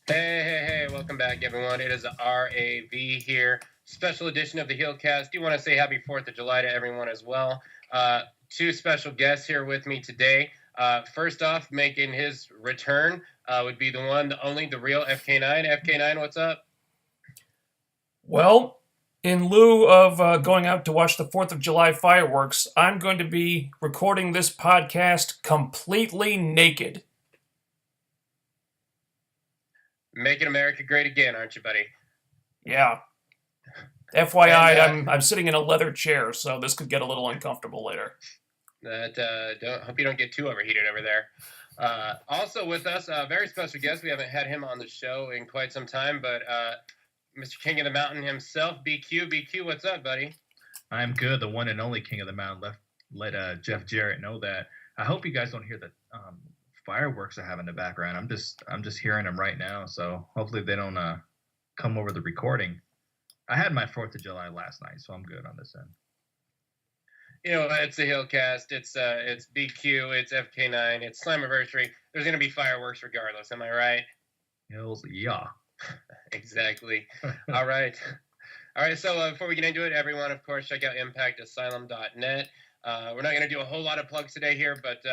Hey, welcome back, everyone. It is RAV here, special edition of the HeelCast. Do want to say happy 4th of July to everyone as well. Two special guests here with me today. First off, making his return would be the one, the only, the real FK9. FK9, what's up? Well, in lieu of going out to watch the 4th of July fireworks, I'm going to be recording this podcast completely naked. Making America great again, aren't you, buddy? Yeah. FYI, I'm sitting in a leather chair, so this could get a little uncomfortable later. Hope you don't get too overheated over there. Also with us, a very special guest. We haven't had him on the show in quite some time, but Mr. King of the Mountain himself, BQ. BQ, what's up, buddy? I'm good. The one and only King of the Mountain. Let Jeff Jarrett know that. I hope you guys don't hear the fireworks I have in the background. I'm just hearing them right now. So hopefully they don't come over the recording. I had my 4th of July last night, so I'm good on this end. You know, it's the HeelCast. It's BQ. It's FK9. It's Slammiversary. There's gonna be fireworks regardless. Am I right? Hills, yeah. Exactly. All right. So before we get into it, everyone, of course, check out impactasylum.net. We're not going to do a whole lot of plugs today here, but,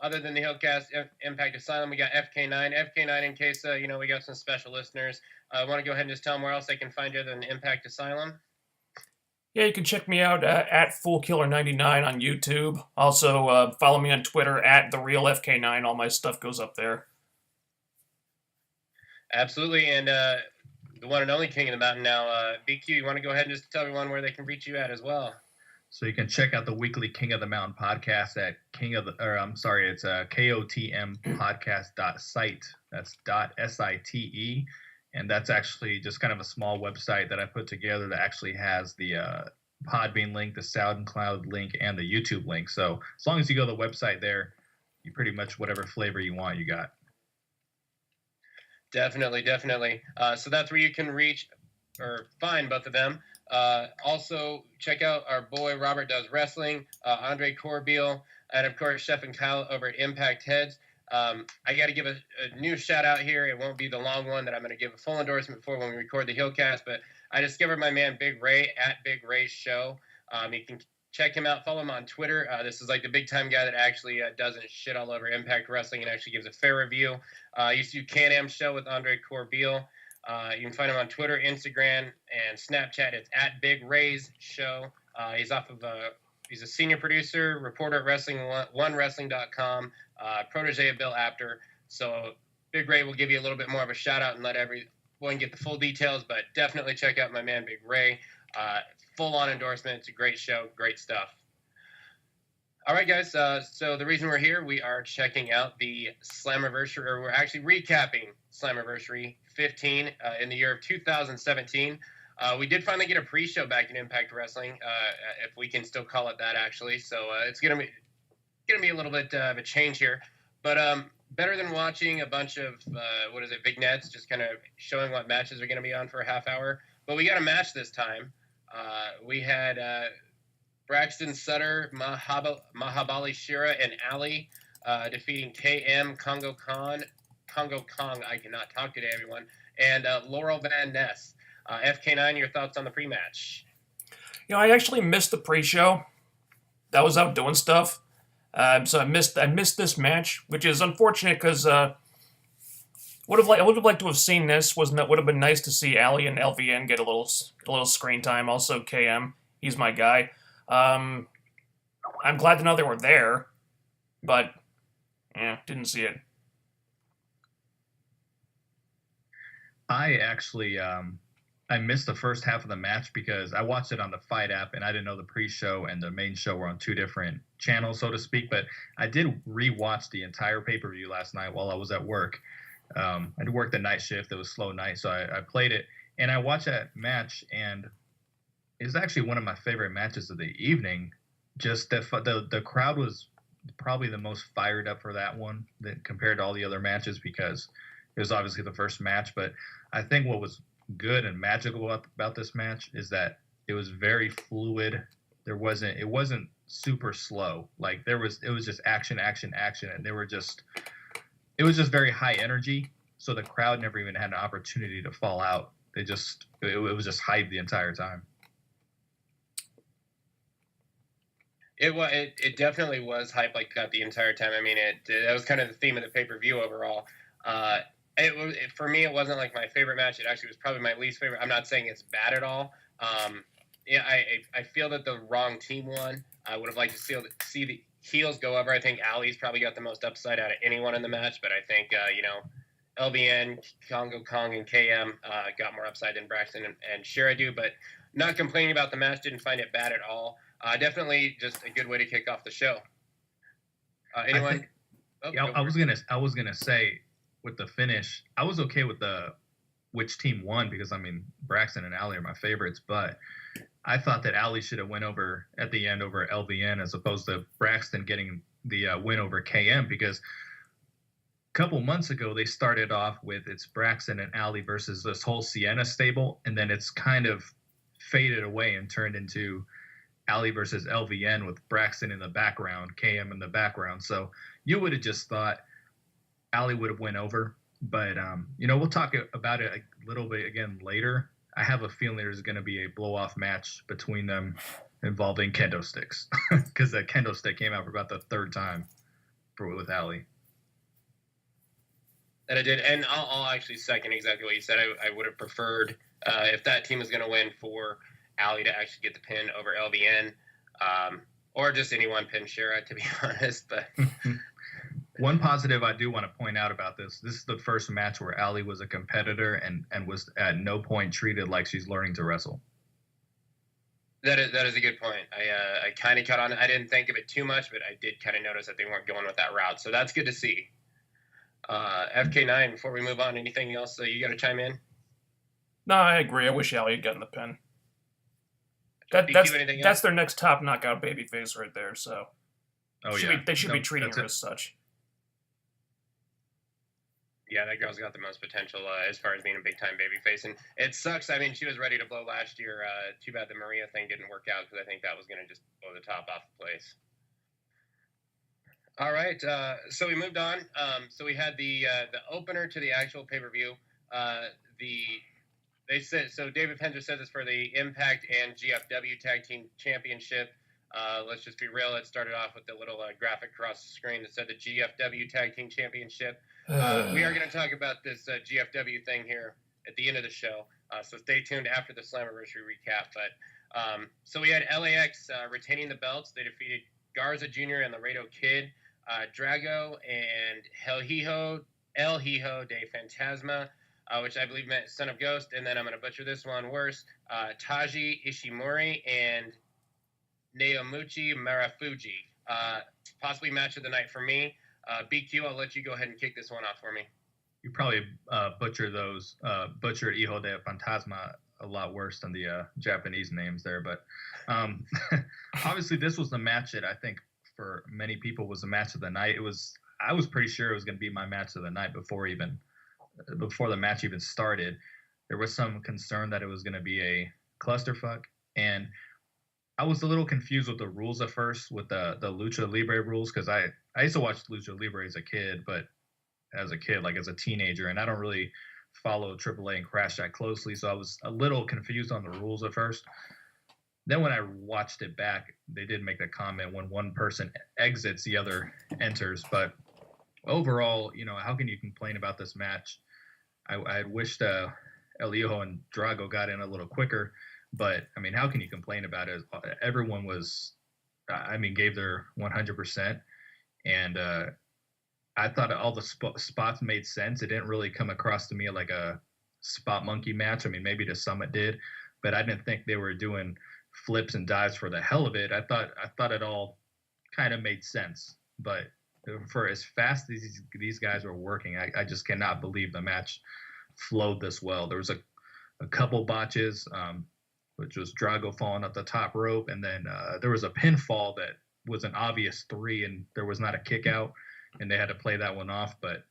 other than the HeelCast, Impact Asylum, we got FK9. FK9, in case, we got some special listeners. I want to go ahead and just tell them where else they can find you than Impact Asylum. Yeah, you can check me out at FoolKiller99 on YouTube. Also, follow me on Twitter at TheRealFK9. All my stuff goes up there. Absolutely, and the one and only King of the Mountain now, BQ, you want to go ahead and just tell everyone where they can reach you at as well? So you can check out the weekly King of the Mountain podcast at it's kotmpodcast.site. That's .site, and that's actually just kind of a small website that I put together that actually has the Podbean link, the SoundCloud link, and the YouTube link. So as long as you go to the website there, you pretty much whatever flavor you want, you got. Definitely. So that's where you can reach or find both of them. Also, check out our boy Robert Does Wrestling, Andre Corbeil, and of course Chef and Kyle over at Impact Heads. I got to give a new shout out here. It won't be the long one that I'm going to give a full endorsement for when we record the HeelCast, but I discovered my man Big Ray at Big Ray's Show. You can check him out. Follow him on Twitter. This is like the big time guy that actually doesn't shit all over Impact Wrestling and actually gives a fair review. Used to do Can-Am Show with Andre Corbeil. You can find him on Twitter, Instagram, and Snapchat. It's at Big Ray's Show. He's a senior producer, reporter at OneWrestling.com, protege of Bill Apter. So Big Ray will give you a little bit more of a shout out and let everyone get the full details, but definitely check out my man Big Ray. Full on endorsement. It's a great show, great stuff. All right, guys. So the reason we're here, we are checking out the Slammiversary, or we're actually recapping Slammiversary 15 in the year of 2017. We did finally get a pre-show back in Impact Wrestling, if we can still call it that, actually. So it's gonna be a little bit of a change here, but better than watching a bunch of vignettes, just kind of showing what matches are going to be on for a half hour. But we got a match this time. We had Braxton Sutter, Mahabali Shira, and Ali defeating KM, Congo Kong, I cannot talk today, everyone, and Laurel Van Ness. FK9, your thoughts on the pre-match? I actually missed the pre-show. I was out doing stuff, so I missed this match, which is unfortunate because I would have liked to have seen this. Would have been nice to see Ali and LVN get a little screen time. Also, KM, he's my guy. I'm glad to know they were there, but didn't see it. I actually I missed the first half of the match because I watched it on the Fight app and I didn't know the pre-show and the main show were on two different channels, so to speak. But I did re-watch the entire pay-per-view last night while I was at work. I did work the night shift. It was slow night, so I played it. And I watched that match, and it was actually one of my favorite matches of the evening. Just the crowd was probably the most fired up for that one compared to all the other matches because it was obviously the first match. But I think what was good and magical about this match is that it was very fluid. It wasn't super slow. Like it was just action, and it was just very high energy. so the crowd never even had an opportunity to fall out. It was just hype the entire time. It definitely was hype like that the entire time. I mean, that was kind of the theme of the pay-per-view overall. For me, it wasn't like my favorite match. It actually was probably my least favorite. I'm not saying it's bad at all. Yeah, I feel that the wrong team won. I would have liked to see the heels go over. I think Ali's probably got the most upside out of anyone in the match, but I think LVN, Congo Kong, and KM got more upside than Braxton and Shira do. But not complaining about the match. Didn't find it bad at all. Definitely just a good way to kick off the show. Anyone? I was gonna say with the finish, I was okay with which team won because I mean Braxton and Ali are my favorites, but I thought that Ali should have went over at the end over LVN as opposed to Braxton getting the win over KM because a couple months ago they started off with it's Braxton and Ali versus this whole Sienna stable, and then it's kind of faded away and turned into Ali versus LVN with Braxton in the background, KM in the background. So you would have just thought Ali would have went over. But, we'll talk about it a little bit again later. I have a feeling there's going to be a blow-off match between them involving kendo sticks because the kendo stick came out for about the third time with Ali. That I did. And I'll actually second exactly what you said. I would have preferred if that team was going to win for Ali to actually get the pin over LVN, or just anyone pin Shira, to be honest. But one positive I do want to point out about this is the first match where Ali was a competitor and was at no point treated like she's learning to wrestle. That is a good point. I kind of caught on. I didn't think of it too much, but I did kind of notice that they weren't going with that route. So that's good to see. FK9, before we move on, anything else you got to chime in? No, I agree. I wish Ali had gotten the pin. That's their next top knockout babyface right there. So they should be treating her as such. Yeah, that girl's got the most potential as far as being a big time babyface, and it sucks. I mean, she was ready to blow last year. Too bad the Maria thing didn't work out because I think that was going to just blow the top off the place. All right, so we moved on. So we had the opener to the actual pay per view. They said so. David Penzer says it's for the Impact and GFW Tag Team Championship. Let's just be real. It started off with the little graphic across the screen that said the GFW Tag Team Championship. We are going to talk about this GFW thing here at the end of the show. So stay tuned after the Slammiversary recap. But so we had LAX retaining the belts. They defeated Garza Jr. and Laredo Kid, Drago and El Hijo de Fantasma, which I believe meant Son of Ghost. And then I'm going to butcher this one worse. Taji Ishimori and Naomuchi Marufuji. Possibly match of the night for me. BQ, I'll let you go ahead and kick this one off for me. You probably butchered Hijo de Fantasma a lot worse than the Japanese names there. But obviously this was the match that I think for many people was the match of the night. I was pretty sure it was going to be my match of the night before the match even started. There was some concern that it was going to be a clusterfuck, and I was a little confused with the rules at first, with the Lucha Libre rules, because I used to watch Lucha Libre as a kid, like as a teenager, and I don't really follow AAA and Crash that closely, so I was a little confused on the rules at first. Then when I watched it back, they did make the comment when one person exits, the other enters. But overall, how can you complain about this match? I wished El Hijo and Drago got in a little quicker. But, I mean, how can you complain about it? Everyone gave their 100%. And I thought all the spots made sense. It didn't really come across to me like a spot monkey match. I mean, maybe to some it did. But I didn't think they were doing flips and dives for the hell of it. I thought it all kind of made sense. But for as fast as these guys were working, I just cannot believe the match flowed this well. There was a couple botches, which was Drago falling up the top rope. And then there was a pinfall that was an obvious 3, and there was not a kick out, and they had to play that one off. But,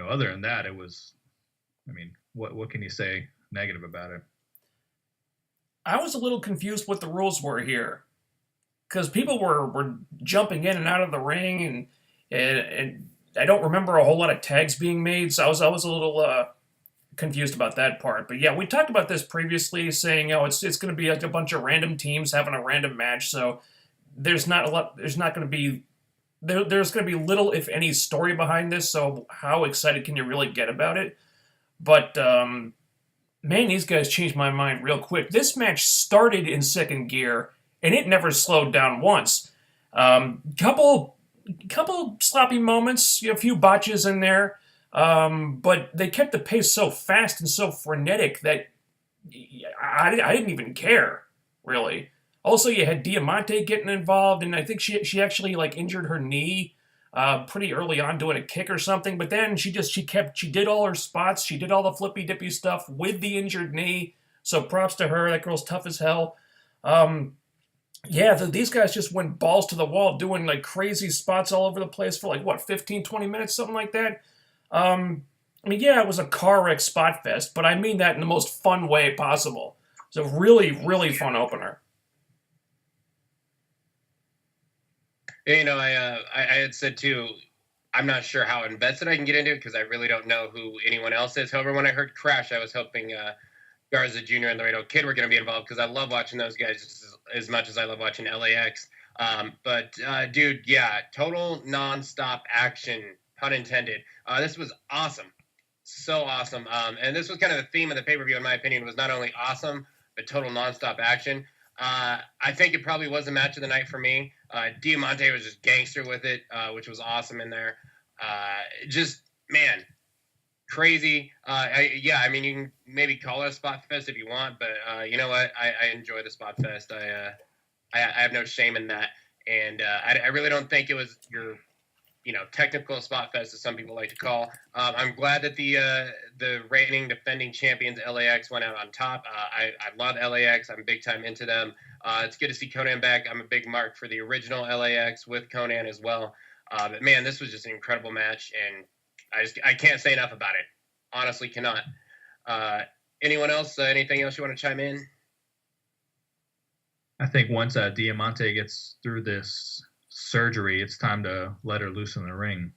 other than that, it was, what can you say negative about it? I was a little confused what the rules were here, because people were jumping in and out of the ring, and I don't remember a whole lot of tags being made, so I was a little confused about that part. But yeah, we talked about this previously, saying, oh, it's going to be like a bunch of random teams having a random match, so there's not a lot. There's not going to be there's going to be little, if any, story behind this. So how excited can you really get about it? But man, these guys changed my mind real quick. This match started in second gear, and it never slowed down once. Couple sloppy moments, a few botches in there, but they kept the pace so fast and so frenetic that I didn't even care, really. Also, you had Diamante getting involved, and I think she actually like injured her knee pretty early on doing a kick or something. But then she did all her spots, she did all the flippy dippy stuff with the injured knee. So props to her. That girl's tough as hell. Yeah, these guys just went balls to the wall doing like crazy spots all over the place for like, what, 15, 20 minutes, something like that. I mean, yeah, it was a car wreck spot fest, but I mean that in the most fun way possible. It's a really, really fun opener. You know, I had said too, I'm not sure how invested I can get into it because I really don't know who anyone else is. However, when I heard Crash, I was hoping Garza Jr. and Laredo Kid were going to be involved because I love watching those guys just as much as I love watching LAX. But dude, yeah, total nonstop action, pun intended. This was awesome. So awesome. And this was kind of the theme of the pay-per-view, in my opinion, was not only awesome, but total nonstop action. I think it probably was the match of the night for me. Diamante was just gangster with it, which was awesome in there. Just, man, crazy. I mean, you can maybe call it a spot fest if you want, but you know what? I enjoy the spot fest. I have no shame in that. And I really don't think it was your technical spot fest, as some people like to call. I'm glad that the reigning defending champions LAX went out on top. I love LAX. I'm big time into them. It's good to see Conan back. I'm a big mark for the original LAX with Conan as well. But man, this was just an incredible match, and I can't say enough about it. Honestly, cannot. Anyone else? Anything else you want to chime in? I think once Diamante gets through this surgery, it's time to let her loose in the ring.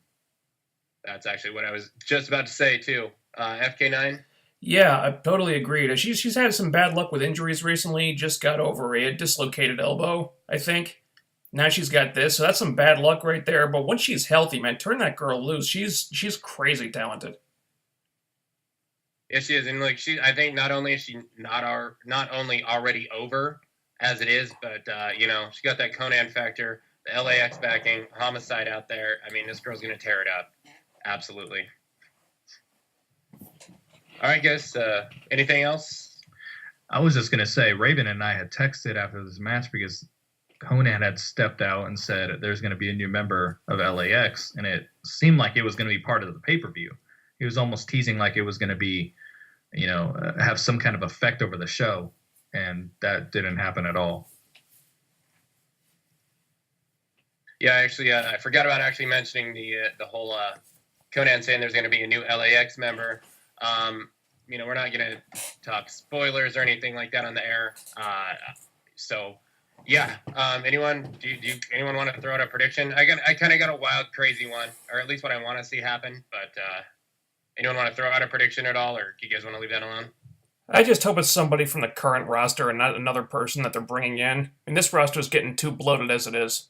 That's actually what I was just about to say too. FK9. Yeah, I totally agreed. She's had some bad luck with injuries recently. Just got over a dislocated elbow, I think. Now she's got this, so that's some bad luck right there. But once she's healthy, man, turn that girl loose. She's crazy talented. Yeah, she is, and like I think not only is she not only already over as it is, but she got that Conan factor. The LAX backing, Homicide out there. I mean, this girl's going to tear it up. Absolutely. All right, guys. Anything else? I was just going to say, Raven and I had texted after this match because Conan had stepped out and said there's going to be a new member of LAX, and it seemed like it was going to be part of the pay-per-view. He was almost teasing like it was going to be, have some kind of effect over the show, and that didn't happen at all. Yeah, actually, I forgot about actually mentioning the whole Conan saying there's going to be a new LAX member. We're not going to talk spoilers or anything like that on the air. So, yeah. Anyone want to throw out a prediction? I kind of got a wild, crazy one, or at least what I want to see happen. But anyone want to throw out a prediction at all, or do you guys want to leave that alone? I just hope it's somebody from the current roster and not another person that they're bringing in. I mean, this roster's getting too bloated as it is.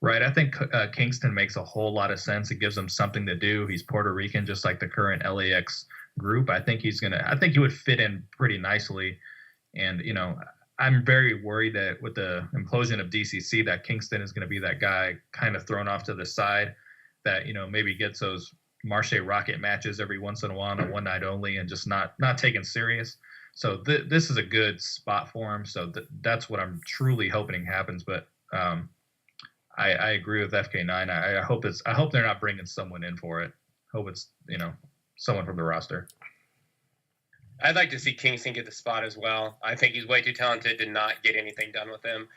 Right. I think Kingston makes a whole lot of sense. It gives him something to do. He's Puerto Rican, just like the current LAX group. I think he would fit in pretty nicely. And, I'm very worried that with the implosion of DCC, that Kingston is going to be that guy kind of thrown off to the side that, maybe gets those Marche Rocket matches every once in a while on a one night only and just not taken serious. So this is a good spot for him. So that's what I'm truly hoping happens. But, I agree with FK9. I hope they're not bringing someone in for it. Hope it's someone from the roster. I'd like to see Kingston get the spot as well. I think he's way too talented to not get anything done with him.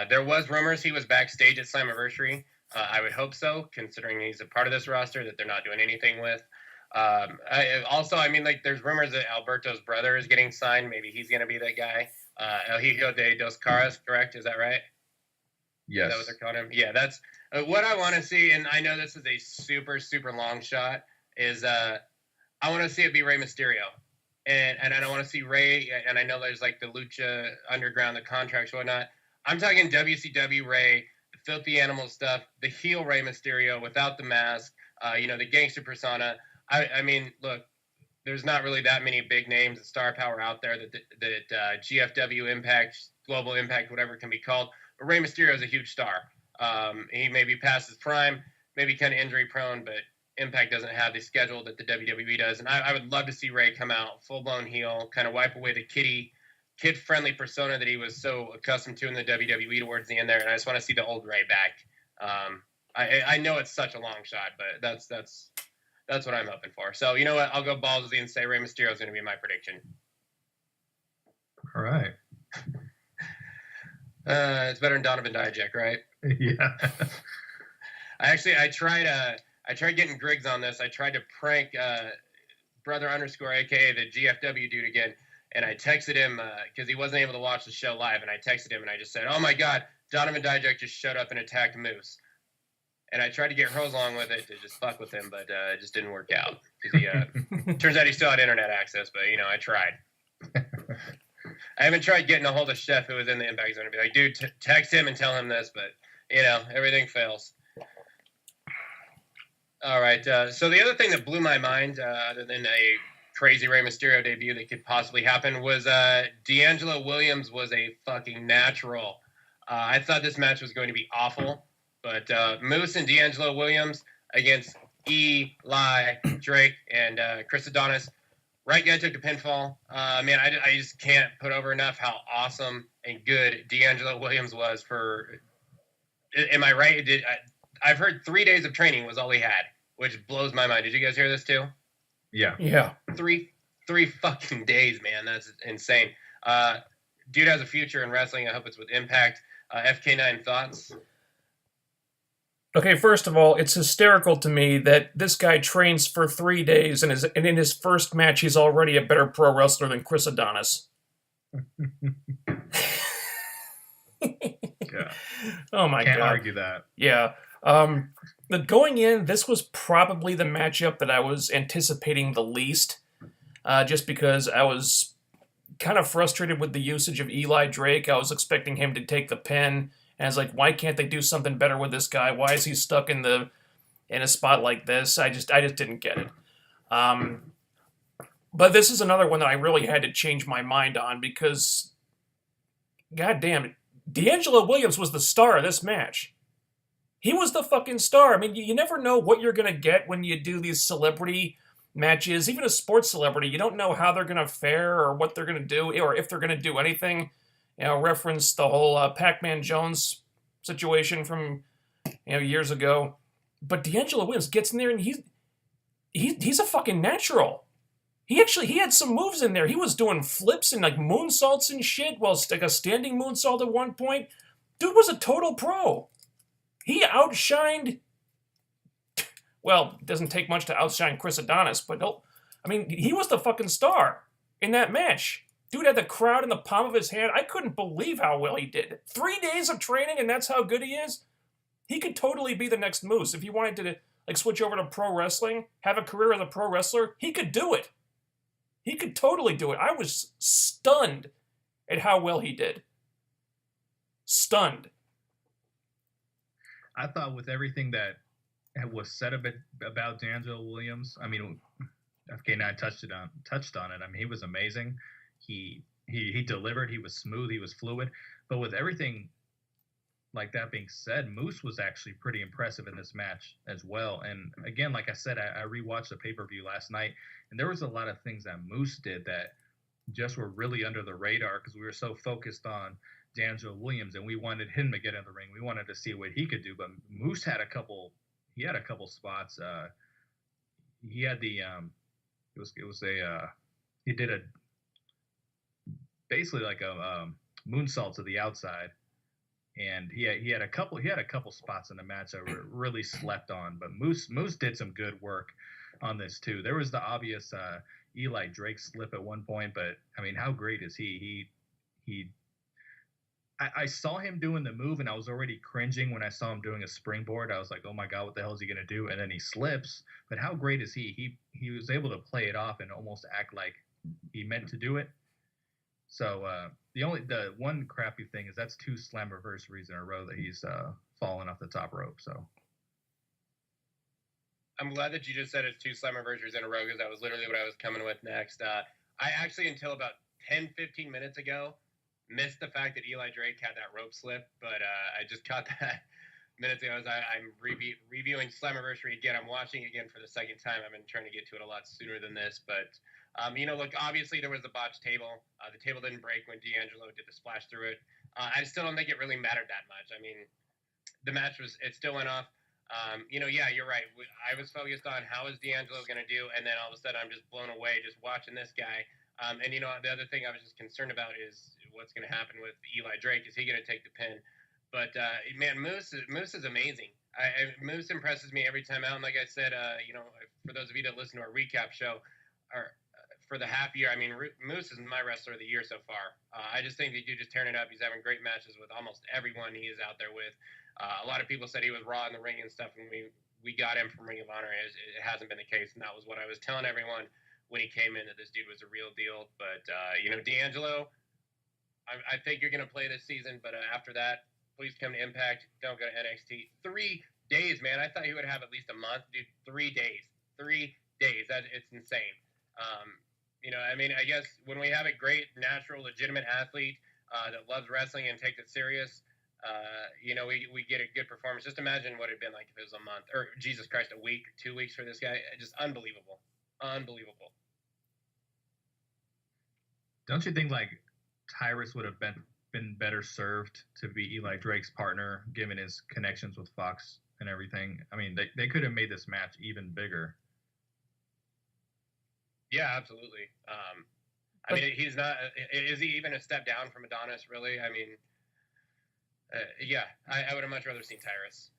There was rumors he was backstage at Slammiversary. I would hope so, considering he's a part of this roster that they're not doing anything with. There's rumors that Alberto's brother is getting signed. Maybe he's going to be that guy. El Hijo de Dos Caras, correct? Is that right? Yes. Is that what they're calling him? Yeah, that's what I want to see. And I know this is a super, super long shot. Is I want to see it be Rey Mysterio. And I don't want to see Rey. And I know there's like the Lucha Underground, the contracts, whatnot. I'm talking WCW Rey, the Filthy Animal stuff, the heel Rey Mysterio without the mask, the gangster persona. I mean, look, there's not really that many big names and star power out there that GFW Impact, Global Impact, whatever it can be called. But Rey Mysterio is a huge star. He may be past his prime, maybe kind of injury prone, but Impact doesn't have the schedule that the WWE does. And I would love to see Rey come out full-blown heel, kind of wipe away the kid-friendly persona that he was so accustomed to in the WWE towards the end there. And I just want to see the old Rey back. I know it's such a long shot, but that's what I'm hoping for. So you know what? I'll go ballsy and say Rey Mysterio is going to be my prediction. All right. It's better than Donovan Dijak, right? Yeah. I tried getting Griggs on this. I tried to prank brother underscore aka the GFW dude again, and I texted him because he wasn't able to watch the show live, and I texted him and I just said, "Oh my God, Donovan Dijak just showed up and attacked Moose." And I tried to get Rose along with it to just fuck with him, but it just didn't work out. Because he turns out he still had internet access, but I tried. I haven't tried getting a hold of Chef, who was in the Impact Zone, to be like, dude, text him and tell him this, but everything fails. All right. So the other thing that blew my mind, other than a crazy Rey Mysterio debut that could possibly happen, was D'Angelo Williams was a fucking natural. I thought this match was going to be awful, but Moose and D'Angelo Williams against Eli Drake and Chris Adonis. Right guy took the pinfall. Man, I just can't put over enough how awesome and good D'Angelo Williams was for. Am I right? I've heard 3 days of training was all he had, which blows my mind. Did you guys hear this too? Yeah. Yeah. Three fucking days, man. That's insane. Dude has a future in wrestling. I hope it's with Impact. FK9 thoughts? Okay, first of all, it's hysterical to me that this guy trains for 3 days and in his first match, he's already a better pro wrestler than Chris Adonis. Yeah. Oh my God. Can't argue that. Yeah. But going in, this was probably the matchup that I was anticipating the least, just because I was kind of frustrated with the usage of Eli Drake. I was expecting him to take the pin. And I was like, why can't they do something better with this guy? Why is he stuck in a spot like this? I just didn't get it. But this is another one that I really had to change my mind on because, God damn it, D'Angelo Williams was the star of this match. He was the fucking star. I mean, you never know what you're going to get when you do these celebrity matches. Even a sports celebrity, you don't know how they're going to fare or what they're going to do or if they're going to do anything. Reference the whole Pac-Man Jones situation from years ago. But D'Angelo Williams gets in there and he's a fucking natural. He had some moves in there. He was doing flips and like moonsaults and shit, like a standing moonsault at one point. Dude was a total pro. He outshined. Well, it doesn't take much to outshine Chris Adonis, but he was the fucking star in that match. Dude had the crowd in the palm of his hand. I couldn't believe how well he did. 3 days of training, and that's how good he is? He could totally be the next Moose. If he wanted to switch over to pro wrestling, have a career as a pro wrestler, he could do it. He could totally do it. I was stunned at how well he did. Stunned. I thought with everything that was said about D'Angelo Williams, I mean, FK9 touched on it. I mean, he was amazing. He delivered. He was smooth. He was fluid. But with everything like that being said, Moose was actually pretty impressive in this match as well. And again, like I said, I rewatched the pay-per-view last night, and there was a lot of things that Moose did that just were really under the radar because we were so focused on D'Angelo Williams and we wanted him to get in the ring. We wanted to see what he could do. But Moose had a couple spots. He had the he did a basically like a moonsault to the outside, and he had a couple spots in the match that were really slept on. But Moose did some good work on this too. There was the obvious Eli Drake slip at one point, but I mean, how great is he? I saw him doing the move, and I was already cringing when I saw him doing a springboard. I was like, oh my God, what the hell is he going to do? And then he slips. But how great is he? He was able to play it off and almost act like he meant to do it. So the one crappy thing is that's 2 Slammiversaries in a row that he's fallen off the top rope. So I'm glad that you just said it's 2 Slammiversaries in a row, because that was literally what I was coming with next. I actually, until about 10, 15 minutes ago, missed the fact that Eli Drake had that rope slip, but I just caught that minutes ago as I'm reviewing Slammiversary again. I'm watching it again for the second time. I've been trying to get to it a lot sooner than this, but look, obviously there was a botched table. The table didn't break when D'Angelo did the splash through it. I still don't think it really mattered that much. I mean, the match it still went off. Yeah, you're right. I was focused on how is D'Angelo going to do, and then all of a sudden I'm just blown away just watching this guy. The other thing I was just concerned about is what's going to happen with Eli Drake. Is he going to take the pin? But, man, Moose is amazing. Moose impresses me every time out. And like I said, for those of you that listen to our recap show, for the half year, I mean, Moose is my wrestler of the year so far. I just think the dude just tearing it up. He's having great matches with almost everyone he is out there with. A lot of people said he was raw in the ring and stuff, and we got him from Ring of Honor. It hasn't been the case, and that was what I was telling everyone when he came in, that this dude was a real deal. But, D'Angelo, I think you're going to play this season, but after that, please come to Impact. Don't go to NXT. 3 days, man. I thought he would have at least a month. Dude, 3 days. 3 days. It's insane. I guess when we have a great, natural, legitimate athlete that loves wrestling and takes it serious, we get a good performance. Just imagine what it'd been like if it was a month, or Jesus Christ, a week, 2 weeks for this guy. Just unbelievable. Unbelievable. Don't you think, like, Tyrus would have been better served to be Eli Drake's partner, given his connections with Fox and everything? I mean, they could have made this match even bigger. Yeah, absolutely. He's not. Is he even a step down from Adonis? Really? I mean, I would have much rather seen Tyrus.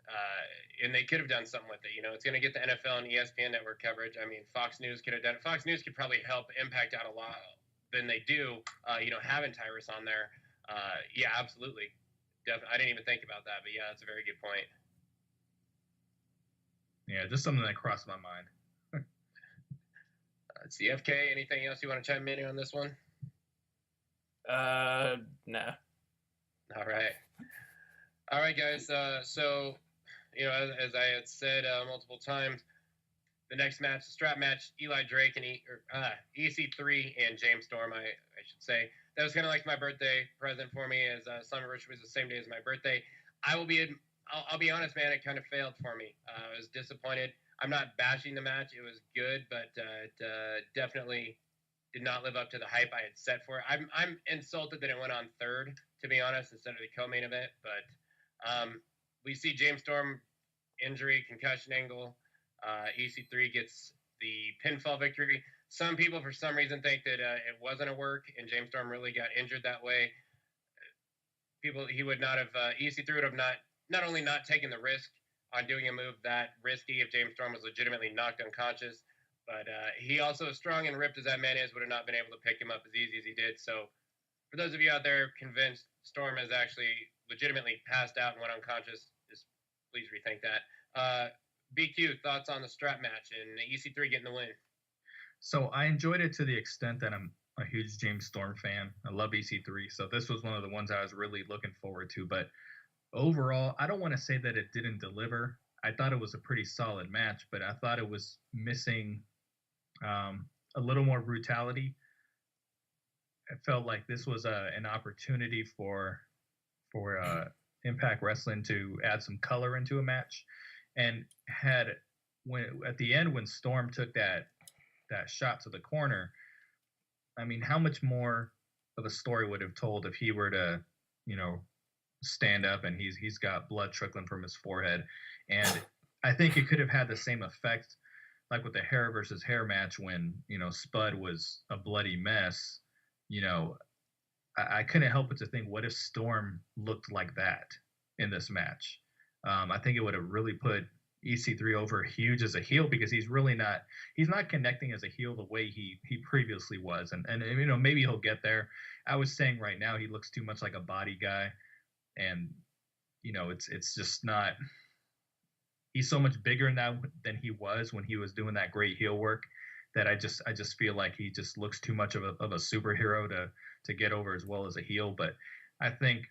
And they could have done something with it. It's going to get the NFL and ESPN network coverage. I mean, Fox News could have done it. Fox News could probably help Impact out a lot than they do. Having Tyrus on there. Yeah, absolutely. I didn't even think about that, but yeah, that's a very good point. Yeah, just something that crossed my mind. CFK, anything else you want to chime in on this one? Nah. All right, guys. So, as I had said multiple times, the next match, the strap match, Eli Drake and EC3 and James Storm, I should say. That was kind of like my birthday present for me, as Slammiversary was the same day as my birthday. I'll be honest, man, it kind of failed for me. I was disappointed. I'm not bashing the match. It was good, but it definitely did not live up to the hype I had set for it. I'm insulted that it went on third, to be honest, instead of the co-main event. But we see James Storm injury, concussion angle. EC3 gets the pinfall victory. Some people, for some reason, think that it wasn't a work, and James Storm really got injured that way. He would not have. EC3 would have not only not taken the risk on doing a move that risky if James Storm was legitimately knocked unconscious, but he also, as strong and ripped as that man is, would have not been able to pick him up as easy as he did. So for those of you out there convinced Storm has actually legitimately passed out and went unconscious, just please rethink that. BQ, thoughts on the strap match and EC3 getting the win? So I enjoyed it to the extent that I'm a huge James Storm fan. I love EC3, so this was one of the ones I was really looking forward to. But overall, I don't want to say that it didn't deliver. I thought it was a pretty solid match, but I thought it was missing a little more brutality. I felt like this was an opportunity for Impact Wrestling to add some color into a match, and at the end when Storm took that shot to the corner, I mean, how much more of a story would have told if he were to, stand up and he's got blood trickling from his forehead. And I think it could have had the same effect like with the hair versus hair match when, Spud was a bloody mess. I couldn't help but to think, what if Storm looked like that in this match? I think it would have really put EC3 over huge as a heel, because he's not connecting as a heel the way he previously was. And maybe he'll get there. I was saying right now he looks too much like a body guy. and it's just not. He's so much bigger now than he was when he was doing that great heel work that I just feel like he just looks too much of a superhero to get over as well as a heel. But I think,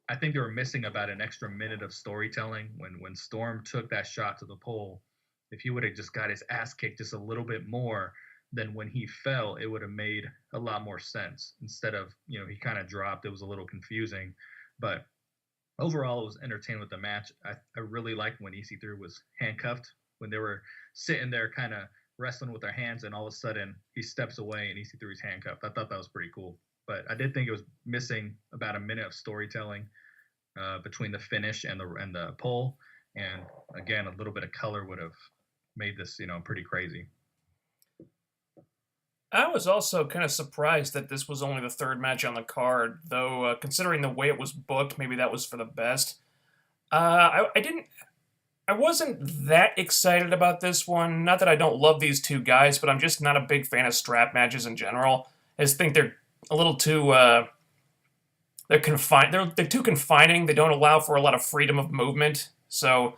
I think they were missing about an extra minute of storytelling when Storm took that shot to the pole. If he would have just got his ass kicked just a little bit more than when he fell, it would have made a lot more sense. Instead of, he kind of dropped. It was a little confusing. But overall, I was entertained with the match. I really liked when EC3 was handcuffed, when they were sitting there kind of wrestling with their hands, and all of a sudden he steps away and EC3's handcuffed. I thought that was pretty cool. But I did think it was missing about a minute of storytelling between the finish and the pole. And again, a little bit of color would have made this, pretty crazy. I was also kind of surprised that this was only the third match on the card, though considering the way it was booked, maybe that was for the best. I wasn't that excited about this one. Not that I don't love these two guys, but I'm just not a big fan of strap matches in general. I just think they're a little too they're confined. They're too confining. They don't allow for a lot of freedom of movement. So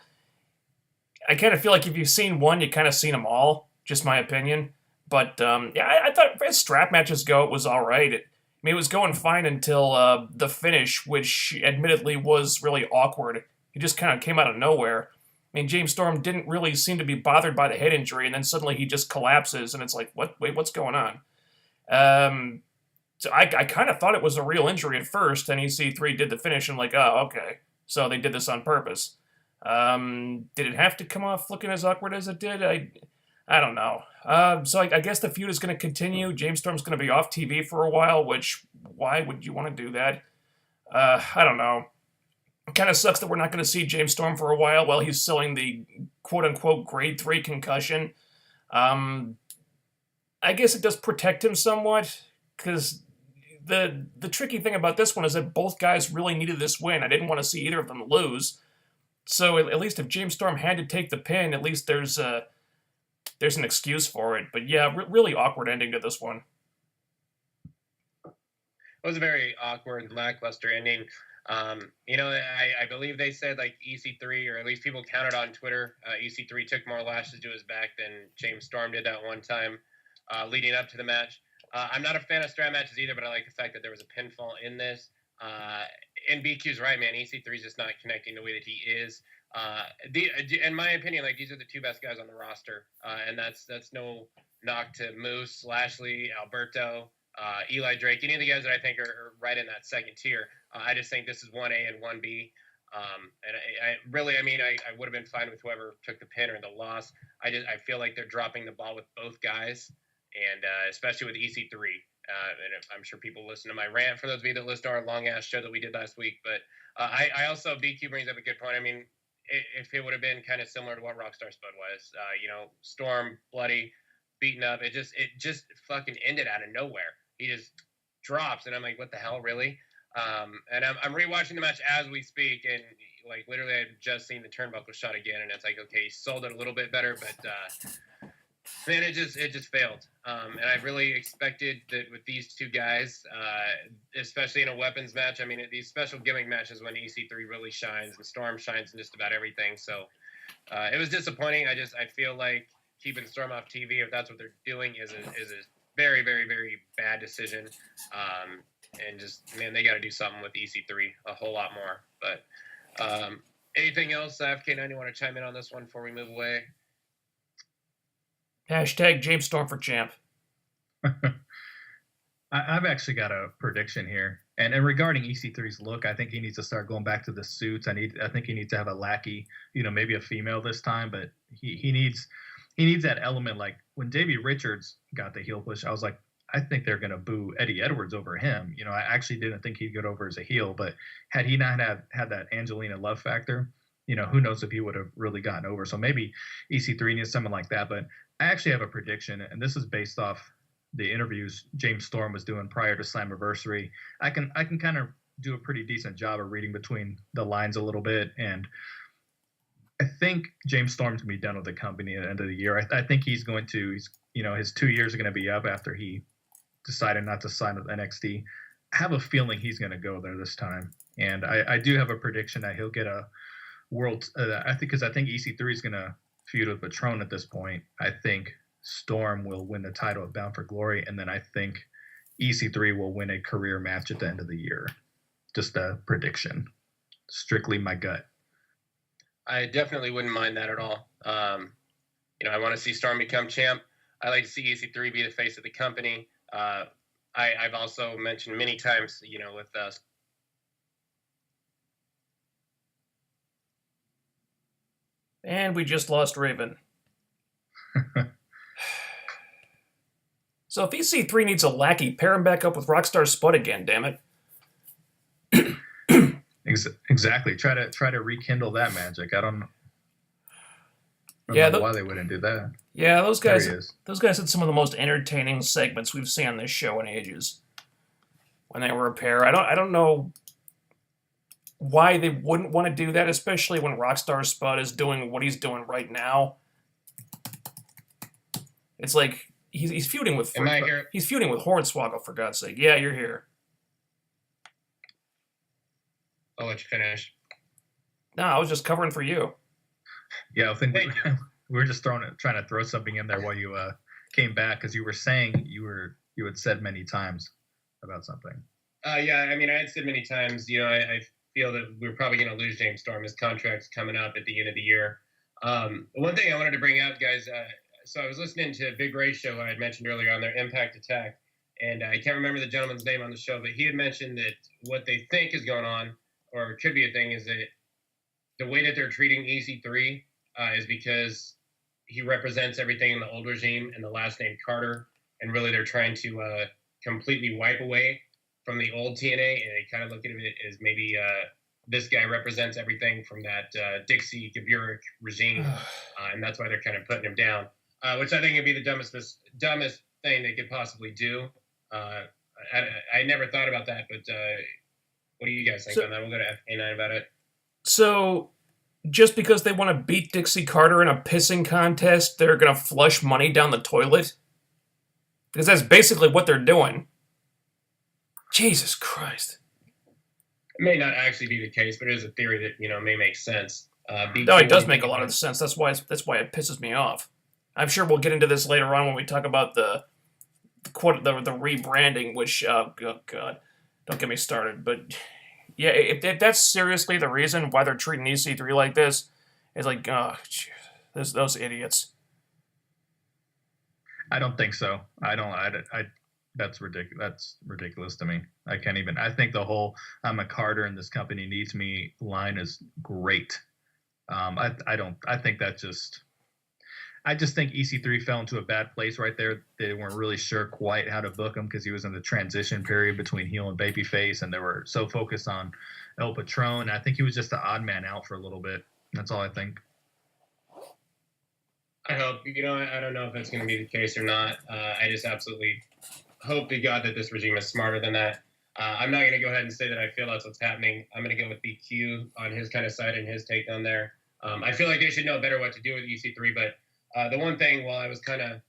I kind of feel like if you've seen one, you kind of seen them all. Just my opinion. But I thought as strap matches go, it was all right. It was going fine until the finish, which admittedly was really awkward. He just kind of came out of nowhere. I mean, James Storm didn't really seem to be bothered by the head injury, and then suddenly he just collapses, and it's like, what? Wait, what's going on? So I kind of thought it was a real injury at first, and EC3 did the finish, and I'm like, oh, okay. So they did this on purpose. Did it have to come off looking as awkward as it did? I don't know. So I guess the feud is going to continue. James Storm's going to be off TV for a while, which, why would you want to do that? I don't know. It kind of sucks that we're not going to see James Storm for a while he's selling the quote-unquote grade 3 concussion. I guess it does protect him somewhat, because the tricky thing about this one is that both guys really needed this win. I didn't want to see either of them lose. So at least if James Storm had to take the pin, at least there's an excuse for it. But yeah, really awkward ending to this one. It was a very awkward, lackluster ending. I believe they said like EC3, or at least people counted on Twitter, EC3 took more lashes to his back than James Storm did that one time leading up to the match. I'm not a fan of strap matches either, but I like the fact that there was a pinfall in this. And BQ's right, man. EC3 is just not connecting the way that he is. In my opinion, like, these are the two best guys on the roster, and that's no knock to Moose, Lashley, Alberto, Eli Drake, any of the guys that I think are right in that second tier. I just think this is 1A and 1B. And I would have been fine with whoever took the pin or the loss. I feel like they're dropping the ball with both guys, and especially with EC3. And I'm sure people listen to my rant, for those of you that listen to our long ass show that we did last week. But I also, BQ brings up a good point. I mean, if it would have been kind of similar to what Rockstar Spud was, Storm, bloody, beaten up, it just fucking ended out of nowhere. He just drops, and I'm like, what the hell, really? And I'm rewatching the match as we speak, and like literally I've just seen the turnbuckle shot again, and it's like, okay, he sold it a little bit better, but man, it just failed. And I really expected that with these two guys, especially in a weapons match. I mean, these special gimmick matches when EC3 really shines and Storm shines in just about everything. So it was disappointing. I feel like keeping Storm off TV, if that's what they're doing, is a very, very, very bad decision. And just, man, they got to do something with EC3 a whole lot more. But anything else, FK9, you want to chime in on this one before we move away? Hashtag James Storm for champ. I've actually got a prediction here. And regarding EC3's look, I think he needs to start going back to the suits. I think he needs to have a lackey, maybe a female this time, but he needs that element. Like when Davey Richards got the heel push, I was like, I think they're going to boo Eddie Edwards over him. I actually didn't think he'd get over as a heel, but had he not had that Angelina Love factor, who knows if he would have really gotten over. So maybe EC3 needs someone like that. But I actually have a prediction, and this is based off the interviews James Storm was doing prior to Slammiversary. I can kind of do a pretty decent job of reading between the lines a little bit, and I think James Storm's going to be done with the company at the end of the year. I think he's going to, his 2 years are going to be up after he decided not to sign with NXT. I have a feeling he's going to go there this time. And I do have a prediction that he'll get a world. I think EC3 is going to feud with Patron at this point. I think Storm will win the title of Bound for Glory, and then I think EC3 will win a career match at the end of the year. Just a prediction. Strictly my gut. I definitely wouldn't mind that at all. I want to see Storm become champ. I like to see EC3 be the face of the company. I've also mentioned many times, with us. And we just lost Raven. So if EC3 needs a lackey, pair him back up with Rockstar Spud again, damn it. Exactly. Try to rekindle that magic. I don't know why they wouldn't do that. Yeah, those guys had some of the most entertaining segments we've seen on this show in ages. When they were a pair, I don't know why they wouldn't want to do that, especially when Rockstar Spud is doing what he's doing right now. It's like he's feuding with Hornswoggle, for God's sake. Yeah, you're here. I'll let you finish. No, I was just covering for you. Yeah, I think we were just trying to throw something in there while you came back, because you were saying you had said many times about something. Yeah, I mean, I had said many times, I feel that we're probably going to lose James Storm. His contract's coming up at the end of the year. One thing I wanted to bring up, guys, so I was listening to Big Ray's show I had mentioned earlier on their Impact Attack, and I can't remember the gentleman's name on the show, but he had mentioned that what they think is going on, or could be a thing, is that the way that they're treating EC3 is because he represents everything in the old regime and the last name Carter, and really they're trying to completely wipe away from the old TNA, and they kind of look at it as maybe this guy represents everything from that Dixie Gaburek regime, and that's why they're kind of putting him down, which I think would be the dumbest thing they could possibly do. I never thought about that, but what do you guys think on that? We'll go to FK9 about it. So, just because they want to beat Dixie Carter in a pissing contest, they're going to flush money down the toilet? Because that's basically what they're doing. Jesus Christ. It may not actually be the case, but it is a theory that, may make sense. No, it does make a lot of sense. That's why it pisses me off. I'm sure we'll get into this later on when we talk about the rebranding, which, oh God, don't get me started. But yeah, if that's seriously the reason why they're treating EC3 like this, it's like, oh, those idiots. I don't think so. That's ridiculous. That's ridiculous to me. I can't even. I think the whole "I'm a Carter and this company needs me" line is great. I think that just. I just think EC3 fell into a bad place right there. They weren't really sure quite how to book him because he was in the transition period between heel and babyface, and they were so focused on El Patron. I think he was just the odd man out for a little bit. That's all I think. I hope. I don't know if that's going to be the case or not. I just absolutely hope to God that this regime is smarter than that. I'm not going to go ahead and say that I feel that's what's happening. I'm going to go with BQ on his kind of side and his take on there. I feel like they should know better what to do with EC3, but the one thing, while I was kind of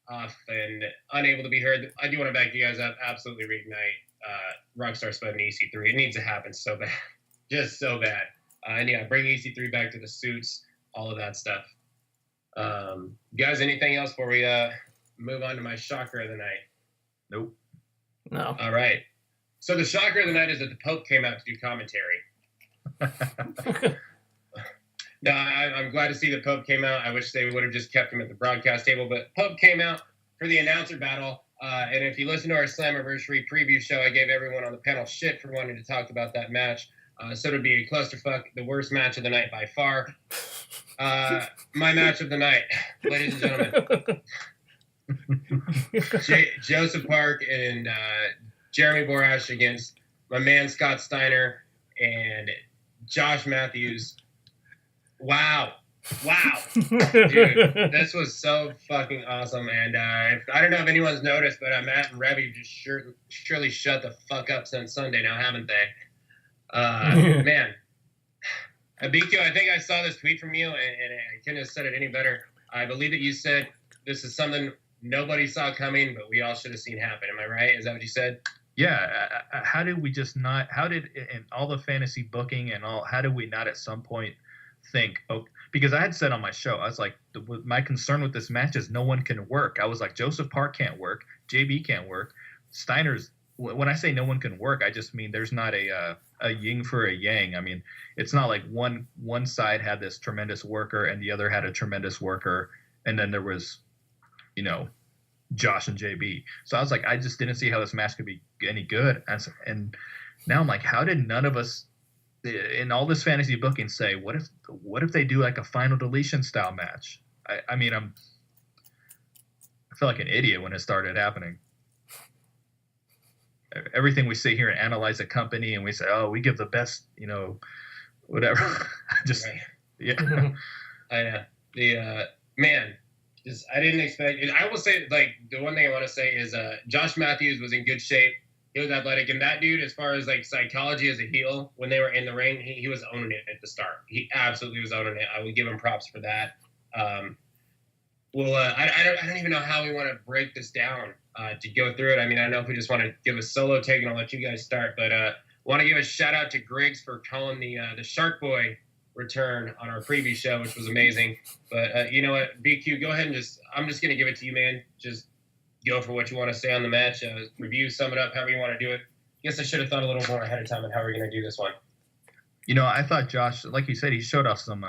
off and unable to be heard, I do want to back you guys up. Absolutely reignite Rockstar Spud and EC3. It needs to happen so bad. Just so bad. And yeah, bring EC3 back to the suits, all of that stuff. Guys, anything else before we move on to my shocker of the night? Nope. No. All right. So the shocker of the night is that the Pope came out to do commentary. No, I'm glad to see that Pope came out. I wish they would have just kept him at the broadcast table, but Pope came out for the announcer battle. And if you listen to our Slammiversary preview show, I gave everyone on the panel shit for wanting to talk about that match. So it'd be a clusterfuck, the worst match of the night by far. My match of the night, ladies and gentlemen. Joseph Park and Jeremy Borash against my man Scott Steiner and Josh Mathews. Wow. Dude, this was so fucking awesome. And I don't know if anyone's noticed, but Matt and Revy just surely shut the fuck up since Sunday now, haven't they? Man. Abiko, I think I saw this tweet from you, and I couldn't have said it any better. I believe that you said this is something nobody saw coming, but we all should have seen happen. Am I right? Is that what you said? Yeah, how did we just not? How did in all the fantasy booking and all? How did we not at some point think? Oh, because I had said on my show, I was like, my concern with this match is no one can work. I was like, Joseph Park can't work, JB can't work, Steiner's. When I say no one can work, I just mean there's not a yin for a yang. I mean, it's not like one side had this tremendous worker and the other had a tremendous worker, and then there was, you know, Josh and JB. So I was like, I just didn't see how this match could be any good. And now I'm like, how did none of us in all this fantasy booking say, what if they do like a final deletion style match? I mean, I felt like an idiot when it started happening. Everything we sit here and analyze a company and we say, oh, we give the best, you know, whatever. Just, Right. yeah. I know. Man, just I didn't expect it. I will say, like, the one thing I want to say is Josh Mathews was in good shape. He was athletic, and that dude, as far as like psychology as a heel, when they were in the ring, he was owning it at the start. He absolutely was owning it. I would give him props for that. Well, I don't even know how we want to break this down to go through it. I mean, I don't know if we just want to give a solo take, and I'll let you guys start. But want to give a shout out to Griggs for calling the Shark Boy return on our previous show, which was amazing. But you know what, BQ, go ahead and I'm just gonna give it to you, man. Just go for what you want to say on the match. Review, sum it up, however you want to do it. Guess I should have thought a little more ahead of time on how we're gonna do this one. You know, I thought Josh, like you said, he showed off some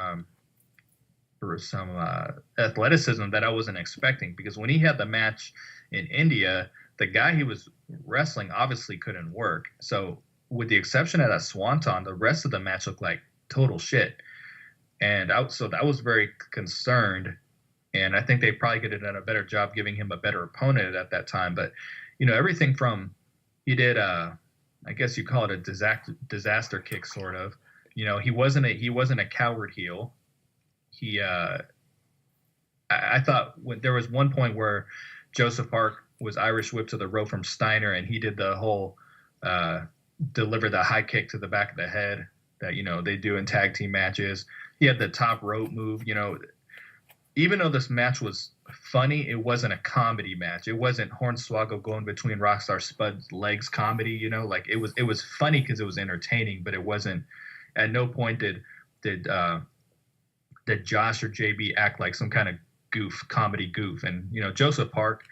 athleticism that I wasn't expecting, because when he had the match in India, the guy he was wrestling obviously couldn't work. So with the exception of that swanton, the rest of the match looked like total shit. And so I was very concerned. And I think they probably could have done a better job giving him a better opponent at that time. But, you know, everything from, he did, I guess you call it a disaster kick, sort of. You know, he wasn't a coward heel. I thought there was one point where Joseph Park was Irish whipped to the rope from Steiner, and he did the whole deliver the high kick to the back of the head that, you know, they do in tag team matches. He had the top rope move. You know, even though this match was funny, it wasn't a comedy match. It wasn't Hornswoggle going between Rockstar Spud's legs comedy. You know, like it was funny because it was entertaining, but it wasn't. At no point did Josh or JB act like some kind of comedy goof. And, you know, Joseph Park,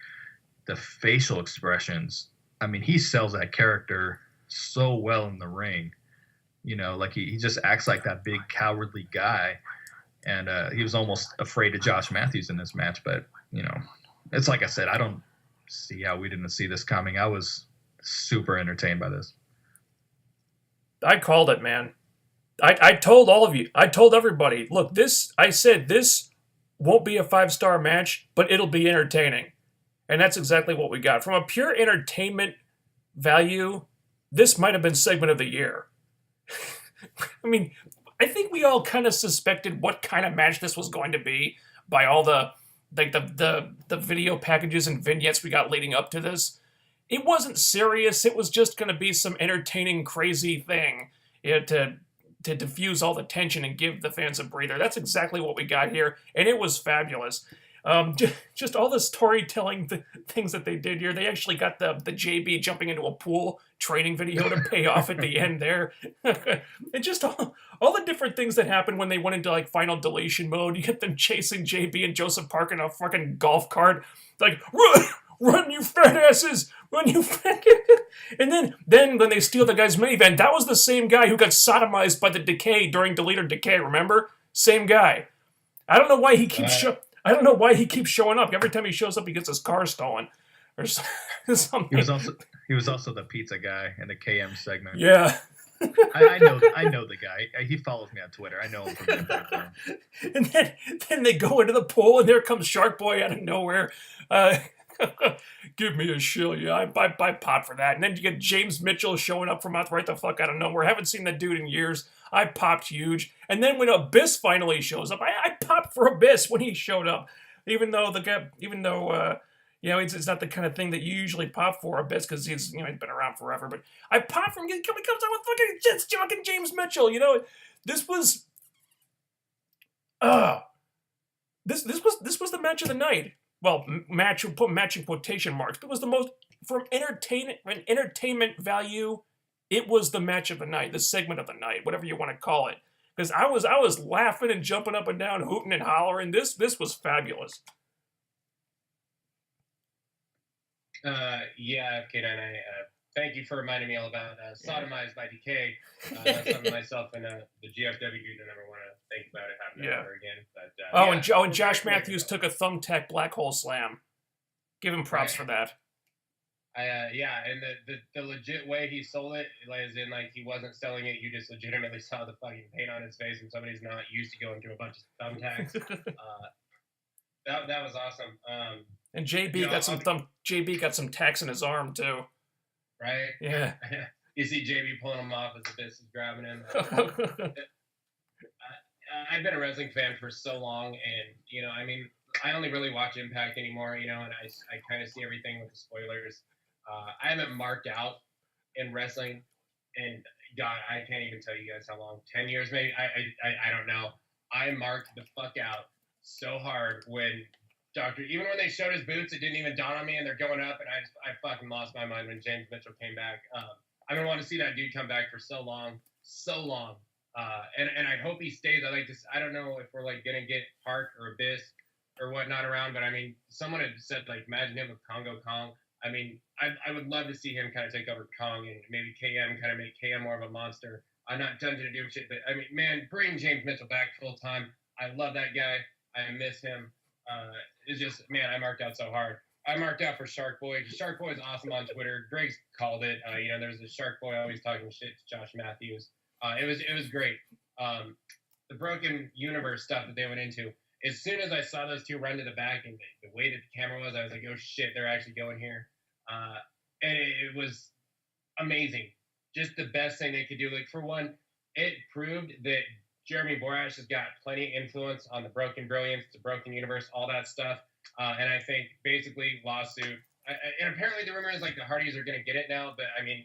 the facial expressions, I mean, he sells that character so well in the ring. You know, like he just acts like that big cowardly guy. And he was almost afraid of Josh Mathews in this match. But, you know, it's like I said, I don't see how we didn't see this coming. I was super entertained by this. I called it, man. I told all of you. I told everybody, look, I said this won't be a 5-star match, but it'll be entertaining. And that's exactly what we got. From a pure entertainment value, this might have been segment of the year. I mean, I think we all kind of suspected what kind of match this was going to be by all the video packages and vignettes we got leading up to this. It wasn't serious. It was just going to be some entertaining, crazy thing to diffuse all the tension and give the fans a breather. That's exactly what we got here, and it was fabulous. Just all the storytelling things that they did here. They actually got the JB jumping into a pool training video to pay off at the end there. And just all the different things that happened when they went into like final deletion mode. You get them chasing JB and Joseph Park in a fucking golf cart. Like, run you fat asses! Run you fat. And then when they steal the guy's minivan, that was the same guy who got sodomized by the Decay during Deleter Decay, remember? Same guy. I don't know why he keeps I don't know why he keeps showing up. Every time he shows up, he gets his car stolen or something. He was also the pizza guy in the KM segment. Yeah. I know the guy. He follows me on Twitter. I know him from the Impact. And then they go into the pool, and there comes Shark Boy out of nowhere. Give me a shill, yeah. I popped for that. And then you get James Mitchell showing up from right the fuck out of nowhere. Haven't seen the dude in years. I popped huge. And then when Abyss finally shows up, I popped for Abyss when he showed up. Even though you know, it's not the kind of thing that you usually pop for Abyss because he's been around forever. But I popped from he comes out with fucking James Mitchell. You know, this was this was the match of the night. Well, put match in quotation marks, but it was the most from entertainment value, it was the match of the night, the segment of the night, whatever you want to call it. Because I was laughing and jumping up and down, hooting and hollering. This was fabulous. Yeah, K9, thank you for reminding me all about Sodomized by Decay. That's something myself and the GFW dude I never want to think about it happening ever again. But, and Josh Mathews took a thumbtack black hole slam. Give him props for that. And the legit way he sold it, as in like he wasn't selling it, you just legitimately saw the fucking paint on his face, and somebody's not used to going through a bunch of thumbtacks. That was awesome. And JB got some tacks in his arm too. Right? Yeah. You see JB pulling him off as the fist is grabbing him. I've been a wrestling fan for so long, and I mean, I only really watch Impact anymore, and I kind of see everything with the spoilers. I haven't marked out in wrestling, and God, I can't even tell you guys how long. 10 years, maybe. I don't know. I marked the fuck out so hard when even when they showed his boots, it didn't even dawn on me, and they're going up, and I fucking lost my mind when James Mitchell came back. I've been wanting to see that dude come back for so long. And I hope he stays. I don't know if we're like gonna get Park or Abyss or whatnot around, but I mean, someone had said like imagine him with Congo Kong. I mean, I would love to see him kind of take over Kong and maybe KM kind of make KM more of a monster. I'm not done to do shit, but I mean, man, bring James Mitchell back full time. I love that guy. I miss him. It's just, man, I marked out so hard. I marked out for Shark Boy. Shark Boy is awesome on Twitter. Greg's called it. There's a Shark Boy always talking shit to Josh Mathews. It was great. The Broken Universe stuff that they went into. As soon as I saw those two run to the back and the way that the camera was, I was like, oh shit, they're actually going here. And it was amazing. Just the best thing they could do. Like, for one, it proved that Jeremy Borash has got plenty of influence on the Broken Brilliance, the Broken Universe, all that stuff. And I think basically lawsuit. And apparently the rumor is like the Hardys are going to get it now. But I mean,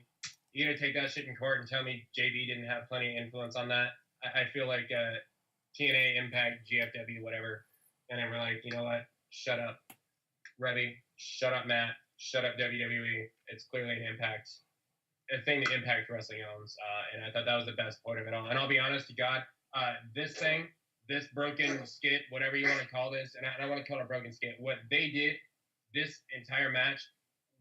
you're going to take that shit in court and tell me JB didn't have plenty of influence on that. I feel like TNA, Impact, GFW, whatever. And then we're like, you know what? Shut up, Reby. Shut up, Matt. Shut up, WWE. It's clearly a thing that Impact Wrestling owns. And I thought that was the best point of it all. And I'll be honest to God, this broken skit, whatever you want to call this, and I want to call it a broken skit, what they did this entire match,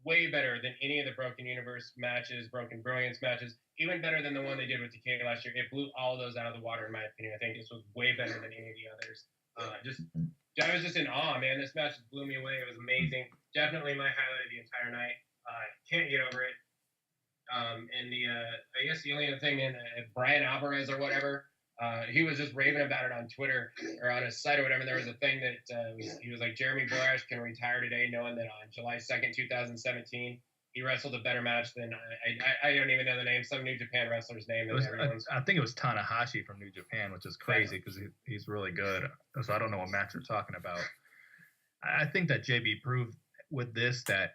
way better than any of the Broken Universe matches, Broken Brilliance matches, even better than the one they did with Decay last year. It blew all of those out of the water, in my opinion. I think this was way better than any of the others. I was just in awe, man. This match blew me away. It was amazing. Definitely my highlight of the entire night. Can't get over it. And I guess the only other thing, Brian Alvarez or whatever, he was just raving about it on Twitter or on his site or whatever. There was a thing that he was like, Jeremy Borash can retire today knowing that on July 2nd, 2017, he wrestled a better match than I don't even know the name, some New Japan wrestler's name. I think it was Tanahashi from New Japan, which is crazy because he's really good. So I don't know what match you're talking about. I think that JB proved with this that,